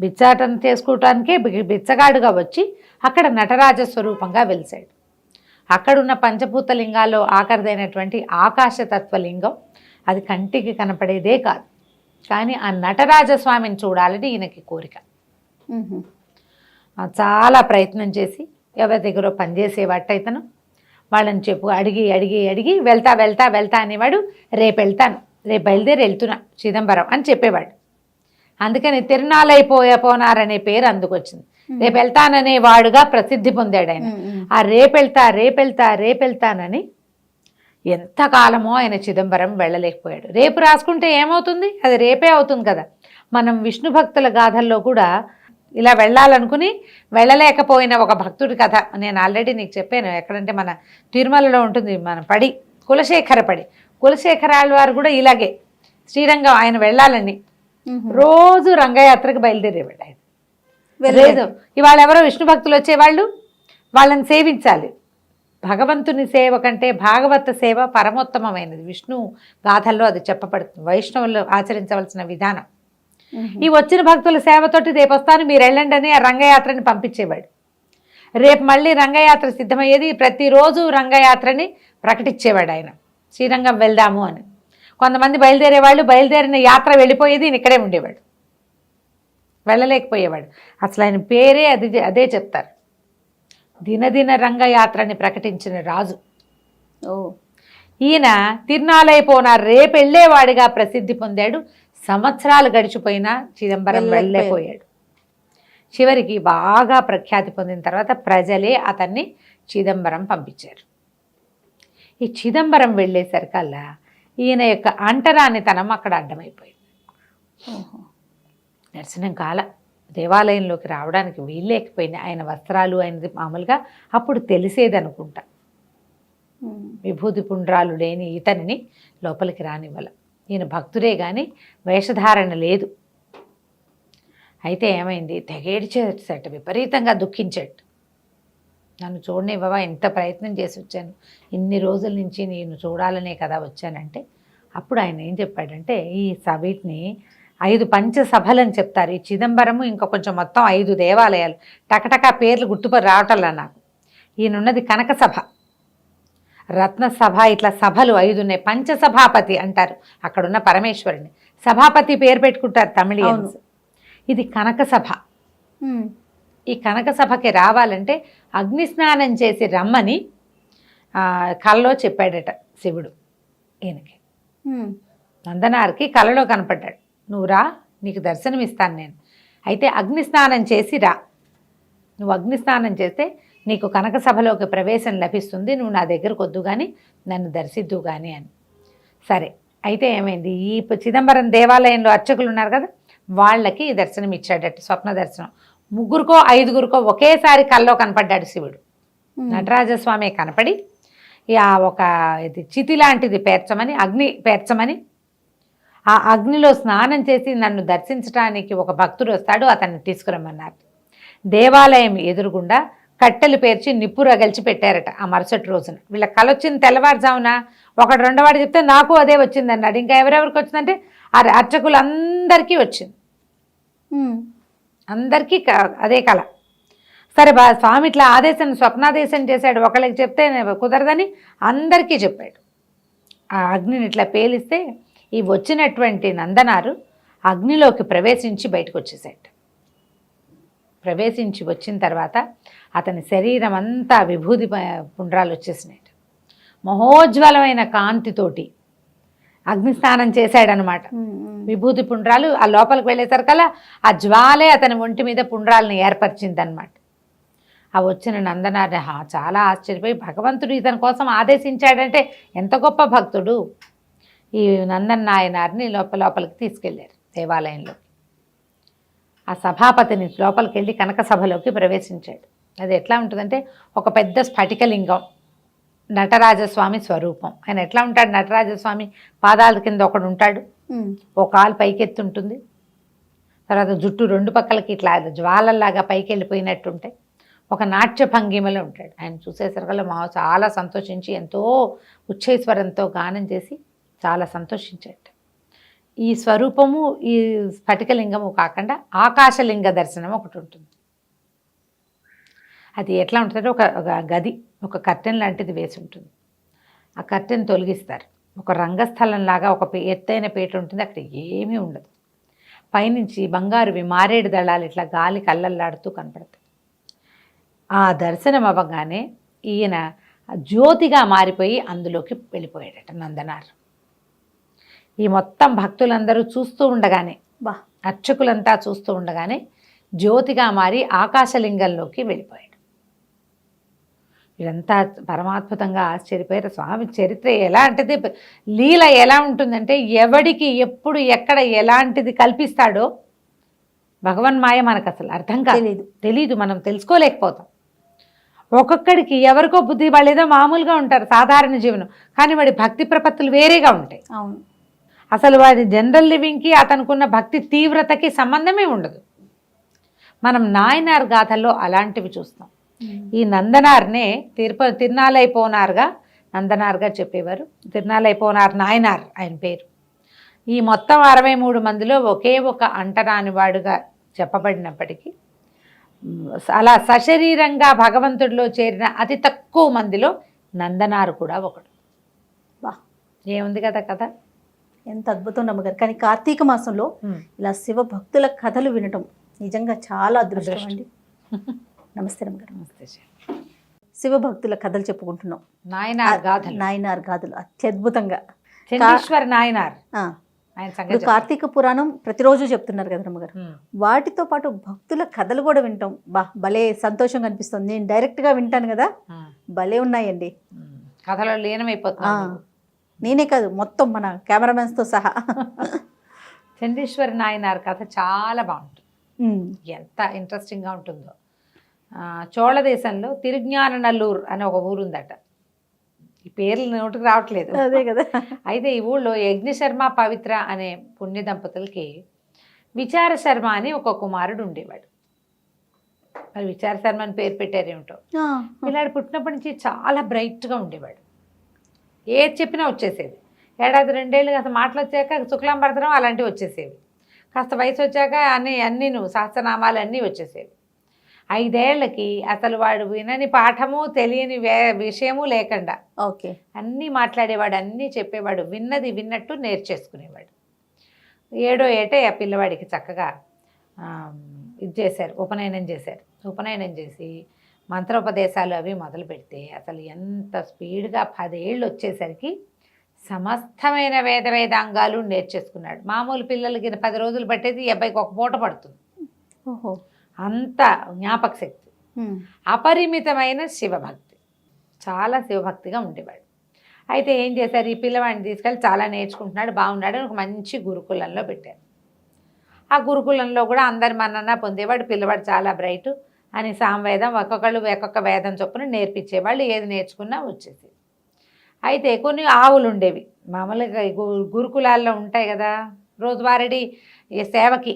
బిచ్చాటన చేసుకోవటానికే బిచ్చగాడుగా వచ్చి అక్కడ నటరాజ స్వరూపంగా వెలిసాడు. అక్కడున్న పంచభూత లింగాల్లో ఆఖరిదైనటువంటి ఆకాశతత్వలింగం, అది కంటికి కనపడేదే కాదు, కానీ ఆ నటరాజస్వామిని చూడాలని ఈయనకి కోరిక. చాలా ప్రయత్నం చేసి ఎవరి దగ్గర పనిచేసేవాట ఇతను, వాళ్ళని అడిగి అడిగి అడిగి వెళ్తా వెళ్తా వెళ్తా అనేవాడు. రేపు వెళ్తాను, రేపు బయలుదేరి వెళ్తున్నా చిదంబరం అని చెప్పేవాడు. అందుకని తిరునాళ్ళైపోనారనే పేరు అందుకొచ్చింది. రేపు వెళ్తాననే వాడుగా ప్రసిద్ధి పొందాడు ఆయన. ఆ రేపెళ్తానని ఎంతకాలమో ఆయన చిదంబరం వెళ్ళలేకపోయాడు. రేపు రాసుకుంటే ఏమవుతుంది, అది రేపే అవుతుంది కదా. మనం విష్ణు భక్తుల గాథల్లో కూడా ఇలా వెళ్ళాలనుకుని వెళ్ళలేకపోయిన ఒక భక్తుడి కథ నేను ఆల్రెడీ నీకు చెప్పాను. ఎక్కడంటే మన తిరుమలలో ఉంటుంది, మన కులశేఖరాల వారు కూడా ఇలాగే శ్రీరంగం ఆయన వెళ్ళాలని రోజు రంగయాత్రకు బయలుదేరేవాడు ఆయన. లేదు, ఇవాళ ఎవరో విష్ణు భక్తులు వచ్చేవాళ్ళు, వాళ్ళని సేవించాలి. భగవంతుని సేవ కంటే భాగవత సేవ పరమోత్తమమైనది. విష్ణు గాథల్లో అది చెప్పబడుతుంది, వైష్ణవులు ఆచరించవలసిన విధానం. ఈ వచ్చిన భక్తుల సేవతోటి రేపు వస్తాను మీరు వెళ్ళండి అని ఆ రంగయాత్రని పంపించేవాడు. రేపు మళ్ళీ రంగయాత్ర సిద్ధమయ్యేది. ప్రతిరోజు రంగయాత్రని ప్రకటించేవాడు ఆయన, శ్రీరంగం వెళ్దాము అని. కొంతమంది బయలుదేరేవాళ్ళు, బయలుదేరిన యాత్ర వెళ్ళిపోయేది, ఈయన ఇక్కడే ఉండేవాడు, వెళ్ళలేకపోయేవాడు. అసలు ఆయన పేరే అదే చెప్తారు, దినదిన రంగయాత్రని ప్రకటించిన రాజు. ఈయన తిరునాళ్ళైపోనారు రేపు వెళ్ళేవాడిగా ప్రసిద్ధి పొందాడు. సంవత్సరాలు గడిచిపోయినా చిదంబరం వెళ్ళలేకపోయాడు. చివరికి బాగా ప్రఖ్యాతి పొందిన తర్వాత ప్రజలే అతన్ని చిదంబరం పంపించారు. ఈ చిదంబరం వెళ్ళేసరికల్లా ఈయన యొక్క అంటరానితనం అక్కడ అడ్డమైపోయింది. దర్శనం కాల, దేవాలయంలోకి రావడానికి వీల్లేకపోయింది. ఆయన వస్త్రాలు ఆయనది మామూలుగా అప్పుడు తెలిసేది అనుకుంటా, విభూతి పుండ్రాలు లేని ఇతనిని లోపలికి రానివ్వాల. ఈయన భక్తుడే కానీ వేషధారణ లేదు. అయితే ఏమైంది, తెగేడ్చేట, విపరీతంగా దుఃఖించాడు. నన్ను చూడనివ్వవా, ఎంత ప్రయత్నం చేసి వచ్చాను, ఇన్ని రోజుల నుంచి నేను చూడాలనే కదా వచ్చానంటే. అప్పుడు ఆయన ఏం చెప్పాడంటే, ఈ వీటిని 5 పంచసభలని చెప్తారు. ఈ చిదంబరము ఇంకా కొంచెం మొత్తం 5 దేవాలయాలు, టకటకా పేర్లు గుర్తుపడి రావటంలా నాకు. ఈయనున్నది కనక సభ, రత్నసభ, ఇట్లా సభలు 5 ఉన్నాయి. పంచసభాపతి అంటారు అక్కడున్న పరమేశ్వరుని. సభాపతి పేరు పెట్టుకుంటారు తమిళియన్స్. ఇది కనక సభ. ఈ కనక సభకి రావాలంటే అగ్నిస్నానం చేసి రమ్మని కలలో చెప్పాడట శివుడు ఈయనకి. నందనార్కి కలలో కనపడ్డాడు, నువ్వు రా, నీకు దర్శనం ఇస్తాను నేను, అయితే అగ్నిస్నానం చేసి రా, నువ్వు అగ్నిస్నానం చేస్తే నీకు కనక సభలోకి ప్రవేశం లభిస్తుంది, నువ్వు నా దగ్గరకు వద్దు కానీ నన్ను దర్శిద్దు కానీ అని. సరే, అయితే ఏమైంది, ఈ చిదంబరం దేవాలయంలో అర్చకులు ఉన్నారు కదా, వాళ్ళకి దర్శనం ఇచ్చాడట, స్వప్న దర్శనం. 3కో 5గురికో ఒకేసారి కల్లో కనపడ్డాడు శివుడు. నటరాజస్వామి కనపడి ఒక ఇది చితి లాంటిది పేర్చమని, అగ్ని పేర్చమని, ఆ అగ్నిలో స్నానం చేసి నన్ను దర్శించడానికి ఒక భక్తుడు వస్తాడు, అతన్ని తీసుకురమ్మన్నారు. దేవాలయం ఎదురుగుండా కట్టెలు పేర్చి నిప్పు రగల్చి పెట్టారట ఆ మరుసటి రోజున. వీళ్ళ కలొచ్చింది తెల్లవారుజామున, ఒకడు రెండోవాడు చెప్తే నాకు అదే వచ్చింది అన్నాడు. ఇంకా ఎవరెవరికి వచ్చిందంటే అర్చకులందరికీ వచ్చింది, అందరికీ అదే కళ. సరే స్వామి ఇట్లా స్వప్నాదేశం చేశాడు, ఒకళ్ళకి చెప్తే కుదరదని అందరికీ చెప్పాడు. ఆ అగ్నిని ఇట్లా పేలిస్తే ఈ వచ్చినటువంటి నందనారు అగ్నిలోకి ప్రవేశించి బయటకు వచ్చేసాడు. ప్రవేశించి వచ్చిన తర్వాత అతని శరీరం అంతా విభూతి పుండ్రాలు వచ్చేసినాయి. మహోజ్వలమైన కాంతితోటి అగ్నిస్నానం చేశాడనమాట. విభూతి పుండ్రాలు ఆ లోపలికి వెళ్ళేసరికల్లా ఆ జ్వాలే అతని ఒంటి మీద పుండ్రాలను ఏర్పరిచిందనమాట. ఆ వచ్చిన నందనారి చాలా ఆశ్చర్యపోయి, భగవంతుడు ఇతని కోసం ఆదేశించాడంటే ఎంత గొప్ప భక్తుడు. ఈ నందన్ నాయనారిని లోపలికి తీసుకెళ్ళారు దేవాలయంలో. ఆ సభాపతిని లోపలికి వెళ్ళి కనక సభలోకి ప్రవేశించాడు. అది ఎట్లా ఉంటుందంటే ఒక పెద్ద స్ఫటికలింగం, నటరాజస్వామి స్వరూపం. ఆయన ఎట్లా ఉంటాడు? నటరాజస్వామి పాదాల కింద ఒకడు ఉంటాడు, ఓ కాలు పైకెత్తి ఉంటుంది, తర్వాత జుట్టు రెండు పక్కలకి ఇట్లా జ్వాలల్లాగా పైకి వెళ్ళిపోయినట్టుంటాయి. ఒక నాట్య భంగిమలో ఉంటాడు. ఆయన చూసేసరికల్లా మా చాలా సంతోషించి ఎంతో ఉచ్చైస్వరంతో గానం చేసి చాలా సంతోషించాడు. ఈ స్వరూపము, ఈ స్ఫటికలింగము కాకుండా ఆకాశలింగ దర్శనం ఒకటి ఉంటుంది. అది ఎట్లా ఉంటుందంటే ఒక గది, ఒక కర్టెన్ లాంటిది వేసి ఉంటుంది. ఆ కర్టెన్ తొలగిస్తారు. ఒక రంగస్థలంలాగా ఒక ఎత్తైన పీట ఉంటుంది, అక్కడ ఏమీ ఉండదు. పైనుంచి బంగారువి మారేడు దళాలు ఇట్లా గాలి కళ్ళల్లాడుతూ కనపడతాయి. ఆ దర్శనం అవ్వగానే ఈయన జ్యోతిగా మారిపోయి అందులోకి వెళ్ళిపోయాడట నందనార్. ఈ మొత్తం భక్తులందరూ చూస్తూ ఉండగానే, అర్చకులంతా చూస్తూ ఉండగానే జ్యోతిగా మారి ఆకాశలింగంలోకి వెళ్ళిపోయాడు. ఇదంతా పరమాద్భుతంగా ఆశ్చర్యపోయారు. స్వామి చరిత్ర ఎలా అంటే, లీల ఎలా ఉంటుందంటే, ఎవడికి ఎప్పుడు ఎక్కడ ఎలాంటిది కల్పిస్తాడో భగవన్మాయ మనకు అసలు అర్థం తెలీదు, మనం తెలుసుకోలేకపోతాం. ఒక్కొక్కడికి ఎవరికో బుద్ధి వాళ్ళు ఏదో మామూలుగా ఉంటారు సాధారణ జీవనం, కానీ వాడి భక్తి ప్రపత్తులు వేరేగా ఉంటాయి. అవును, అసలు వాడి జనరల్ లివింగ్కి అతనుకున్న భక్తి తీవ్రతకి సంబంధమే ఉండదు. మనం నాయనార్ గాథల్లో అలాంటివి చూస్తాం. ఈ నందనార్నే తిరునాలైపోనార్గా నందనార్గా చెప్పేవారు. తిరునాలైపోనార్ నాయనార్ ఆయన పేరు. ఈ మొత్తం 63 మందిలో ఒకే ఒక అంటరాని వాడుగా చెప్పబడినప్పటికీ అలా సశరీరంగా భగవంతుడిలో చేరిన అతి తక్కువ మందిలో నందనారు కూడా ఒకడు. ఏముంది కదా కథ, ఎంత అద్భుతం నమ్మగారు. కానీ కార్తీక మాసంలో ఇలా శివ భక్తుల కథలు వినటం నిజంగా చాలా అదృష్టం అండి. నమస్తే నమ్మగారు. నమస్తే. శివభక్తుల కథలు చెప్పుకుంటున్నాం. నాయనార్ గాథలు అత్యద్భుతంగా. చండీశ్వర నాయనార్ ఇప్పుడు కార్తీక పురాణం ప్రతిరోజు చెప్తున్నారు కదా రమ్మగారు, వాటితో పాటు భక్తుల కథలు కూడా వింటాం. భలే సంతోషంగా అనిపిస్తుంది. నేను డైరెక్ట్ గా వింటాను కదా, భలే ఉన్నాయండి కథలో లీనమైపోతున్నా. నేనే కాదు, మొత్తం మన కెమెరామెన్స్ తో సహా. చండీశ్వర నాయనార్ కథ చాలా బాగుంటుంది, ఎంత ఇంట్రెస్టింగ్ గా ఉంటుందో. చోళ దేశంలో తిరుజ్ఞాననల్లూరు అనే ఒక ఊరుందట. ఈ పేర్లు నోటికి రావట్లేదు, అదే కదా. అయితే ఈ ఊళ్ళో యజ్ఞశర్మ పవిత్ర అనే పుణ్య దంపతులకి విచార శర్మ అని ఒక కుమారుడు ఉండేవాడు. మరి విచార శర్మ అని పేరు పెట్టారేమిటో. పిల్లాడు పుట్టినప్పటి నుంచి చాలా బ్రైట్గా ఉండేవాడు. ఏది చెప్పినా వచ్చేసేది. ఏడాది 2 ఏళ్ళు అసలు మాటలు వచ్చాక శుక్లాంబరదనం అలాంటివి వచ్చేసేవి. కాస్త వయసు వచ్చాక అన్నీ సహస్రనామాలు అన్నీ వచ్చేసేవి. 5 ఏళ్లకి అసలు వాడు వినని పాఠము తెలియని విషయము లేకుండా అన్నీ మాట్లాడేవాడు, అన్నీ చెప్పేవాడు, విన్నది విన్నట్టు నేర్చేసుకునేవాడు. 7వ ఏటే ఆ పిల్లవాడికి చక్కగా ఇది చేశారు, ఉపనయనం చేశారు. ఉపనయనం చేసి మంత్రోపదేశాలు అవి మొదలు పెడితే అసలు ఎంత స్పీడ్గా 10 ఏళ్ళు వచ్చేసరికి సమస్తమైన వేదాంగాలు నేర్చేసుకున్నాడు. మామూలు పిల్లలకి 10 రోజులు పట్టేది, ఈ అబ్బాయికి ఒక పూట పడుతుంది. అంత జ్ఞాపక శక్తి, అపరిమితమైన శివభక్తి, చాలా శివభక్తిగా ఉండేవాడు. అయితే ఏం చేశారు, ఈ పిల్లవాడిని తీసుకెళ్ళి చాలా నేర్చుకుంటున్నాడు, బాగున్నాడు అని ఒక మంచి గురుకులంలో పెట్టారు. ఆ గురుకులంలో కూడా అందరి మన్నన పొందేవాడు. పిల్లవాడు చాలా బ్రైట్ అని సామవేదం ఒక్కొక్క వేదం చొప్పున నేర్పించేవాళ్ళు, ఏది నేర్చుకున్నా వచ్చేసి. అయితే కొన్ని ఆవులు ఉండేవి, మామూలుగా గురుకులాల్లో ఉంటాయి కదా, రోజువారీ సేవకి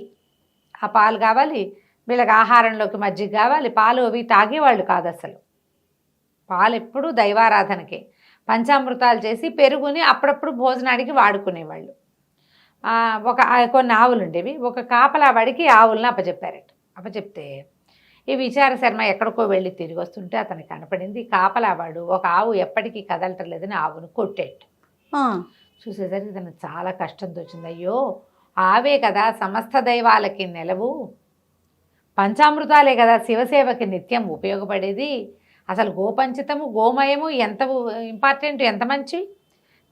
ఆ పాలు కావాలి, వీళ్ళకి ఆహారంలోకి మజ్జిగ కావాలి, పాలు అవి తాగేవాళ్ళు కాదు అసలు. పాలు ఎప్పుడు దైవారాధనకే, పంచామృతాలు చేసి పెరుగుని అప్పుడప్పుడు భోజనానికి వాడుకునేవాళ్ళు. కొన్ని ఆవులు ఉండేవి. ఒక కాపలా వాడికి ఆవులను అప్పచెప్పారట. అప్పచెప్తే ఈ విచార శర్మ ఎక్కడికో వెళ్ళి తిరిగి వస్తుంటే అతనికి కనపడింది. కాపలావాడు ఒక ఆవు ఎప్పటికీ కదలటం లేదని ఆవును కొట్టాడు. చూసేసరికి తనకు చాలా కష్టంతో వచ్చింది. అయ్యో, ఆవే కదా సమస్త దైవాలకి నెలవు, పంచామృతాలే కదా శివసేవకి నిత్యం ఉపయోగపడేది. అసలు గోపంచితము గోమయము ఎంత ఇంపార్టెంట్, ఎంత మంచి.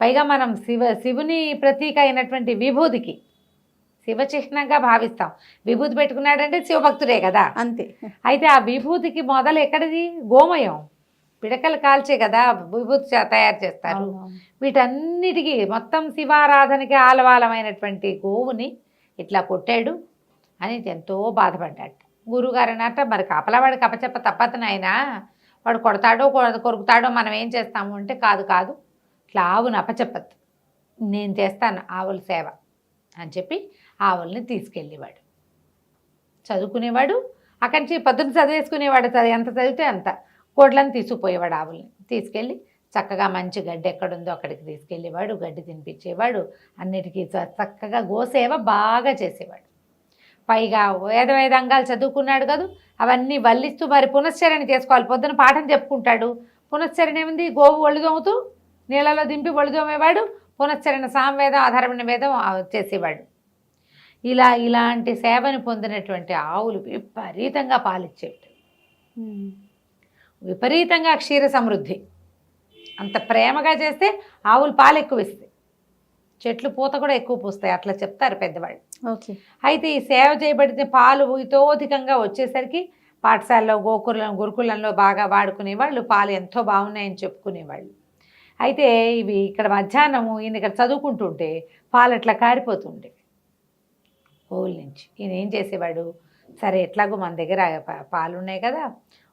పైగా మనం శివుని ప్రతీక అయినటువంటి విభూతికి శివచిహ్నంగా భావిస్తాం. విభూతి పెట్టుకున్నాడంటే శివభక్తుడే కదా, అంతే. అయితే ఆ విభూతికి మొదలు ఎక్కడిది? గోమయం, పిడకలు కాల్చే కదా విభూతి తయారు చేస్తారు. వీటన్నిటికీ మొత్తం శివారాధనకి ఆలవాలమైనటువంటి గోవుని ఇట్లా కొట్టాడు. అని ఎంతో బాధపడ్డాడు. గురువుగారు అన్నట్ట మరి కాపలావాడికి అప్పచెప్ప తప్పదు నాయనా, వాడు కొడతాడో కొరుకుతాడో మనం ఏం చేస్తాము అంటే, కాదు కాదు ఇట్లా ఆవును అప్పచెప్పద్దు, నేను చేస్తాను ఆవుల సేవ అని చెప్పి ఆవుల్ని తీసుకెళ్ళేవాడు. చదువుకునేవాడు, అక్కడి నుంచి పొద్దున్న చదివేసుకునేవాడు, ఎంత చదివితే అంత. కోడ్లను తీసుకుపోయేవాడు, ఆవుల్ని తీసుకెళ్ళి చక్కగా మంచి గడ్డి ఎక్కడుందో అక్కడికి తీసుకెళ్ళేవాడు, గడ్డి తినిపించేవాడు, అన్నిటికీ చక్కగా గోసేవ బాగా చేసేవాడు. పైగా వేదంగాలు చదువుకున్నాడు కదా, అవన్నీ వల్లిస్తూ మరి పునశ్చరణ చేసుకోవాలి. పొద్దున పాఠం చెప్పుకుంటాడు, పునశ్చరణ ఏముంది, గోవు ఒళ్ళు దోముతూ నీళ్ళలో దింపి ఒళ్ళు దోమేవాడు, పునశ్చరణ సామవేదం ఆధారమైన వేదం చేసేవాడు. ఇలాంటి సేవను పొందినటువంటి ఆవులు విపరీతంగా పాలిచ్చేవి, విపరీతంగా క్షీర సమృద్ధి. అంత ప్రేమగా చేస్తే ఆవులు పాలు ఎక్కువ ఇస్తాయి, చెట్లు పూత కూడా ఎక్కువ పూస్తాయి, అట్లా చెప్తారు పెద్దవాళ్ళు. ఓకే. అయితే ఈ సేవ చేయబడితే పాలు ఇతోధికంగా వచ్చేసరికి పాఠశాలలో గురుకులంలో బాగా వాడుకునేవాళ్ళు, పాలు ఎంతో బాగున్నాయని చెప్పుకునేవాళ్ళు. అయితే ఇవి ఇక్కడ మధ్యాహ్నము ఈయన ఇక్కడ చదువుకుంటుంటే పాలు అట్లా కారిపోతుండేవి ఓవుల నుంచి. ఈయన ఏం చేసేవాడు, సరే ఎట్లాగో మన దగ్గర పాలు ఉన్నాయి కదా,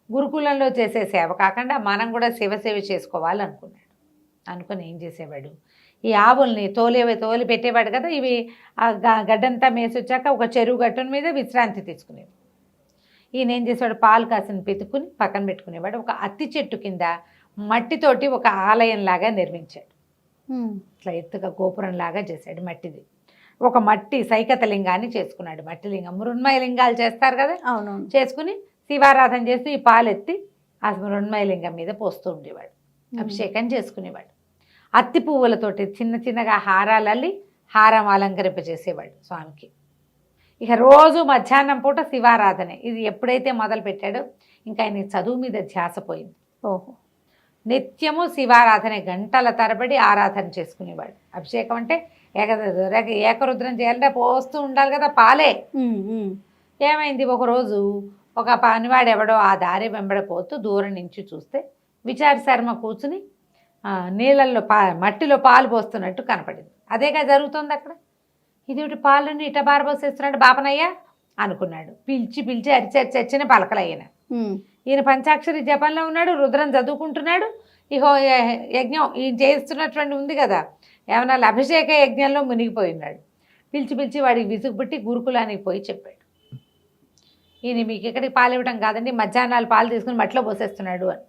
గురుకులంలో చేసే సేవ కాకుండా మనం కూడా శివసేవ చేసుకోవాలనుకున్నాడు. అనుకుని ఏం చేసేవాడు, ఈ ఆవుల్ని తోలి పెట్టేవాడు కదా, ఇవి గడ్డంతా మేసొచ్చాక ఒక చెరువు గట్టున మీద విశ్రాంతి తీసుకునేవాడు. ఈయన ఏం చేసేవాడు, పాలు కాసిన పెతుకుని పక్కన పెట్టుకునేవాడు. ఒక అత్తి చెట్టు కింద మట్టితోటి ఒక ఆలయంలాగా నిర్మించాడు, ఇట్లా ఎత్తుగా గోపురంలాగా చేశాడు మట్టిది. ఒక మట్టి సైకత లింగాన్ని చేసుకున్నాడు, మట్టి లింగం. మృణ్మయ లింగాలు చేస్తారు కదా, అవునవును, చేసుకుని శివారాధన చేస్తూ ఈ పాలెత్తి ఆ మృణ్మయ లింగం మీద పోస్తూ ఉండేవాడు, అభిషేకం చేసుకునేవాడు. అత్తి పువ్వులతోటి చిన్నగా హారాలల్లి హారం అలంకరింపజేసేవాడు స్వామికి. ఇక రోజు మధ్యాహ్నం పూట శివారాధనే. ఇది ఎప్పుడైతే మొదలు పెట్టాడో ఇంకా ఆయన చదువు మీద ధ్యాస పోయింది. ఓహో. నిత్యము శివారాధన, గంటల తరబడి ఆరాధన చేసుకునేవాడు. అభిషేకం అంటే ఏకరుద్రం చేయాలంటే పోస్తూ ఉండాలి కదా పాలే. ఏమైంది, ఒకరోజు ఒక పనివాడు ఎవడో ఆ దారి వెంబడిపోతూ దూరం నుంచి చూస్తే విచార శర్మ కూర్చుని నీళ్ళల్లో మట్టిలో పాలు పోస్తున్నట్టు కనపడింది. అదేగా జరుగుతుంది అక్కడ. ఇదేమిటి పాలని ఇట బారబోసేస్తున్నాడు బాపనయ్య అనుకున్నాడు. పిలిచి అరిచచ్చిన పలకలయ్యన. ఈయన పంచాక్షరి జపంలో ఉన్నాడు, రుద్రం చదువుకుంటున్నాడు. ఇహో యజ్ఞం ఈయన చేస్తున్నటువంటి ఉంది కదా, ఏమన్నా అభిషేక యజ్ఞంలో మునిగిపోయి ఉన్నాడు. పిలిచి వాడికి విసుగుపుట్టి గురుకులానికి పోయి చెప్పాడు, ఈయన మీకు ఎక్కడికి పాలు ఇవ్వడం కాదండి, మధ్యాహ్నాలు పాలు తీసుకుని మట్టిలో పోసేస్తున్నాడు అని.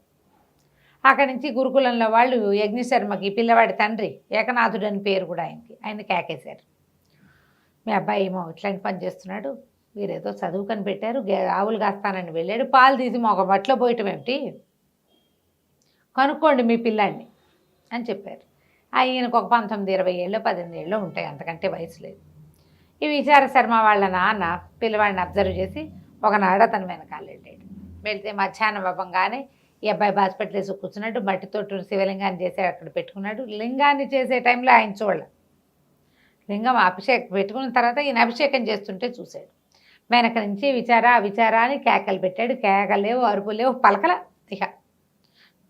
అక్కడి నుంచి గురుకులంలో వాళ్ళు యజ్ఞశర్మకి పిల్లవాడి తండ్రి ఏకనాథుడు అని పేరు కూడా ఆయన కేకేశారు. మీ అబ్బాయి ఏమో ఇట్లాంటి పని చేస్తున్నాడు, వీరేదో చదువుకొని పెట్టారు, ఆవులు కాస్తానని వెళ్ళాడు, పాలు తీసి ఒక మట్టిలో పోయటం ఏమిటి, కనుక్కోండి మీ పిల్లాడిని అని చెప్పారు. ఈయనకు ఒక 19-20 ఏళ్ళు 18 ఏళ్ళు ఉంటాయి, అంతకంటే వయసు లేదు. ఈ విచార శర్మ వాళ్ళ నాన్న పిల్లవాడిని అబ్జర్వ్ చేసి ఒకనాడు అతను వెనకాల వెళ్ళాడు. వెళ్తే మధ్యాహ్నం అవ్వగానే ఈ అబ్బాయి బాస్పెట్లు వేసి కూర్చున్నాడు, మట్టితోటి శివలింగాన్ని చేసి అక్కడ పెట్టుకున్నాడు. లింగాన్ని చేసే టైంలో ఆయన చూడాలి, లింగం అభిషేకం పెట్టుకున్న తర్వాత ఈయన అభిషేకం చేస్తుంటే చూశాడు. వెనక నుంచి విచార అని కేకలు పెట్టాడు. కేకలేవు, అరుపులు లేవు, పలకల. ఇక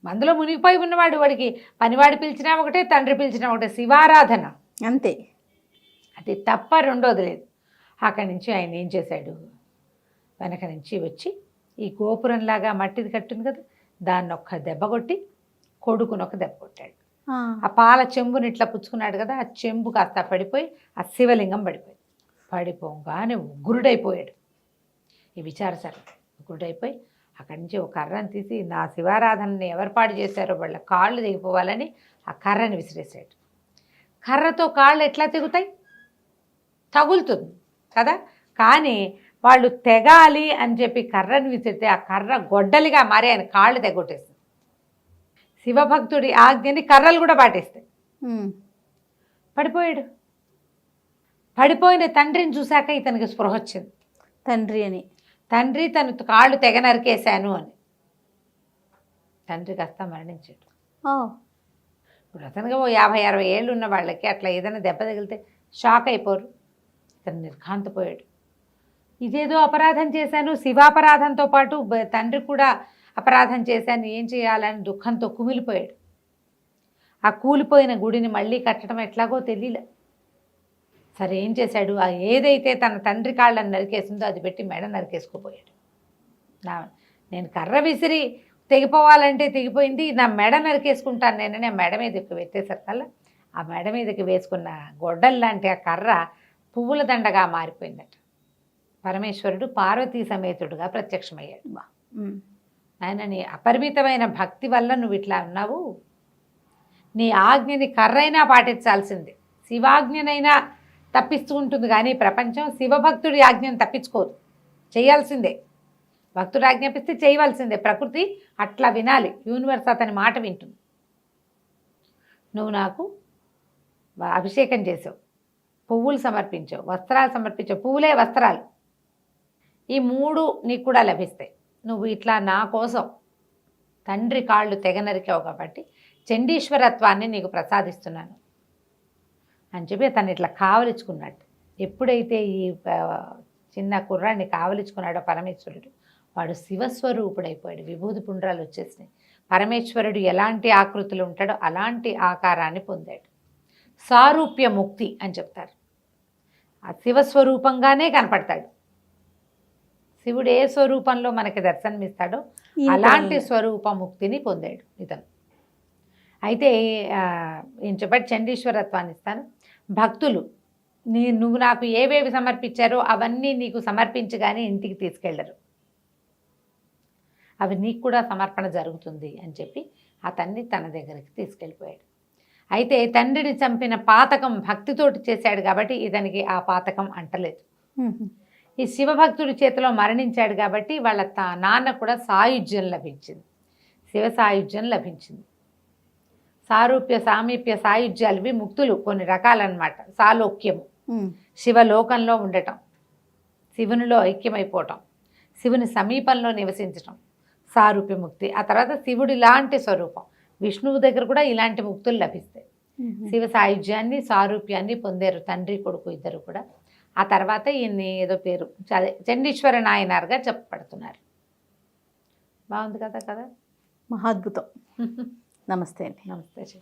మందులో మునిగిపోయి ఉన్నవాడు, వాడికి పనివాడు పిలిచినా ఒకటే, తండ్రి పిలిచినా ఒకటే, శివారాధన అంతే, అది తప్ప రెండోది లేదు. అక్కడి నుంచి ఆయన ఏం చేశాడు, వెనక నుంచి వచ్చి ఈ గోపురంలాగా మట్టిది కట్టుంది కదా, దాన్ని ఒక్క దెబ్బ కొట్టి కొడుకుని ఒక దెబ్బ కొట్టాడు. ఆ పాల చెంబుని ఇట్లా పుచ్చుకున్నాడు కదా, ఆ చెంబు కాస్త పడిపోయి ఆ శివలింగం పడిపోగానే ఉగ్రుడైపోయాడు. ఈ విచార సరే ఉగ్రుడైపోయి అక్కడి నుంచి ఒక కర్రను తీసి, నా శివారాధనని ఎవరు పాడు చేశారో వాళ్ళ కాళ్ళు తెగిపోవాలని ఆ కర్రని విసిరేశాడు. కర్రతో కాళ్ళు ఎట్లా తెగుతాయి, తగులుతుంది కదా, కానీ వాళ్ళు తెగాలి అని చెప్పి కర్రను విసిరితే ఆ కర్ర గొడ్డలిగా మారి ఆయన కాళ్ళు తెగొట్టేస్తుంది. శివభక్తుడి ఆజ్ఞని కర్రలు కూడా పాటిస్తాయి. పడిపోయాడు. పడిపోయిన తండ్రిని చూశాక ఇతనికి స్పృహ వచ్చింది. తండ్రి తను కాళ్ళు తెగ నరికేశాను అని. తండ్రి కాస్త మరణించాడు. ఇప్పుడు అతనుగా 50-60 ఏళ్ళు ఉన్న వాళ్ళకి అట్లా ఏదైనా దెబ్బ తగిలితే షాక్ అయిపోరు. ఇతను నిర్ఘాంతపోయాడు. ఇదేదో అపరాధం చేశాను, శివాపరాధంతో పాటు తండ్రి కూడా అపరాధం చేశాను, ఏం చేయాలని దుఃఖంతో కుమిలిపోయాడు. ఆ కూలిపోయిన గుడిని మళ్ళీ కట్టడం ఎట్లాగో తెలియలే. సరే ఏం చేశాడు, ఆ ఏదైతే తన తండ్రి కాళ్ళని నరికేసిందో అది పెట్టి మెడ నరికేసుకోపోయాడు. నేను కర్ర విసిరి తెగిపోవాలంటే తెగిపోయింది, నా మెడ నరికేసుకుంటాను నేనని ఆ మెడ మీదకి పెట్టేసరికల్లా ఆ మెడ మీదకి వేసుకున్న గొడ్డల్లాంటి ఆ కర్ర పువ్వుల దండగా మారిపోయిందట. పరమేశ్వరుడు పార్వతీ సమేతుడుగా ప్రత్యక్షమయ్యాడు. ఆయన నీ అపరిమితమైన భక్తి వల్ల నువ్వు ఇట్లా ఉన్నావు, నీ ఆజ్ఞని కర్రైనా పాటించాల్సిందే. శివాజ్ఞనైనా తప్పిస్తూ ఉంటుంది కానీ ప్రపంచం శివభక్తుడి ఆజ్ఞను తప్పించుకోదు, చేయాల్సిందే. భక్తుడు ఆజ్ఞాపిస్తే చేయవలసిందే. ప్రకృతి అట్లా వినాలి, యూనివర్స్ అతని మాట వింటుంది. నువ్వు నాకు అభిషేకం చేసావు, పువ్వులు సమర్పించావు, వస్త్రాలు సమర్పించావు, పువ్వులే వస్త్రాలు, ఈ 3 నీకు కూడా లభిస్తాయి. నువ్వు ఇట్లా నా కోసం తండ్రి కాళ్ళు తెగనరికావు కాబట్టి చండీశ్వరత్వాన్ని నీకు ప్రసాదిస్తున్నాను అని చెప్పి తను ఇట్లా కావలించుకున్నాడు. ఎప్పుడైతే ఈ చిన్న కుర్రాన్ని కావలించుకున్నాడో పరమేశ్వరుడు, వాడు శివస్వరూపుడైపోయాడు. విభూతి పుండ్రాలు వచ్చేసినాయి. పరమేశ్వరుడు ఎలాంటి ఆకృతిలో ఉంటాడో అలాంటి ఆకారాన్ని పొందాడు. సారూప్య ముక్తి అని చెప్తారు. ఆ శివస్వరూపంగానే కనపడతాడు. శివుడు ఏ స్వరూపంలో మనకి దర్శనమిస్తాడో అలాంటి స్వరూప ముక్తిని పొందాడు ఇతను. అయితే ఏం చెప్పాడు, చండీశ్వరత్వాన్ని ఇస్తాను. భక్తులు నువ్వు నాకు ఏవేవి సమర్పించారో అవన్నీ నీకు సమర్పించగానే ఇంటికి తీసుకెళ్లరు, అవి నీకు కూడా సమర్పణ జరుగుతుంది అని చెప్పి అతన్ని తన దగ్గరికి తీసుకెళ్ళిపోయాడు. అయితే తండ్రిని చంపిన పాతకం భక్తితోటి చేశాడు కాబట్టి ఇతనికి ఆ పాతకం అంటలేదు. ఈ శివభక్తుడి చేతిలో మరణించాడు కాబట్టి వాళ్ళ నాన్న కూడా సాయుధ్యం లభించింది, శివ సాయుధ్యం లభించింది. సారూప్య సామీప్య సాయుధ్యాలు ముక్తులు కొన్ని రకాలన్నమాట. సాలోక్యము శివలోకంలో ఉండటం, శివునిలో ఐక్యమైపోవటం, శివుని సమీపంలో నివసించటం సారూప్య ముక్తి. ఆ తర్వాత శివుడి లాంటి స్వరూపం, విష్ణువు దగ్గర కూడా ఇలాంటి ముక్తులు లభిస్తాయి. శివ సాయుధ్యాన్ని సారూప్యాన్ని పొందారు తండ్రి కొడుకు ఇద్దరు కూడా. ఆ తర్వాత ఈయన్ని ఏదో పేరు చండీశ్వర నాయనార్గా చెప్పబడుతున్నారు. బాగుంది కదా కదా, మహాద్భుతం. నమస్తే అండి. నమస్తే.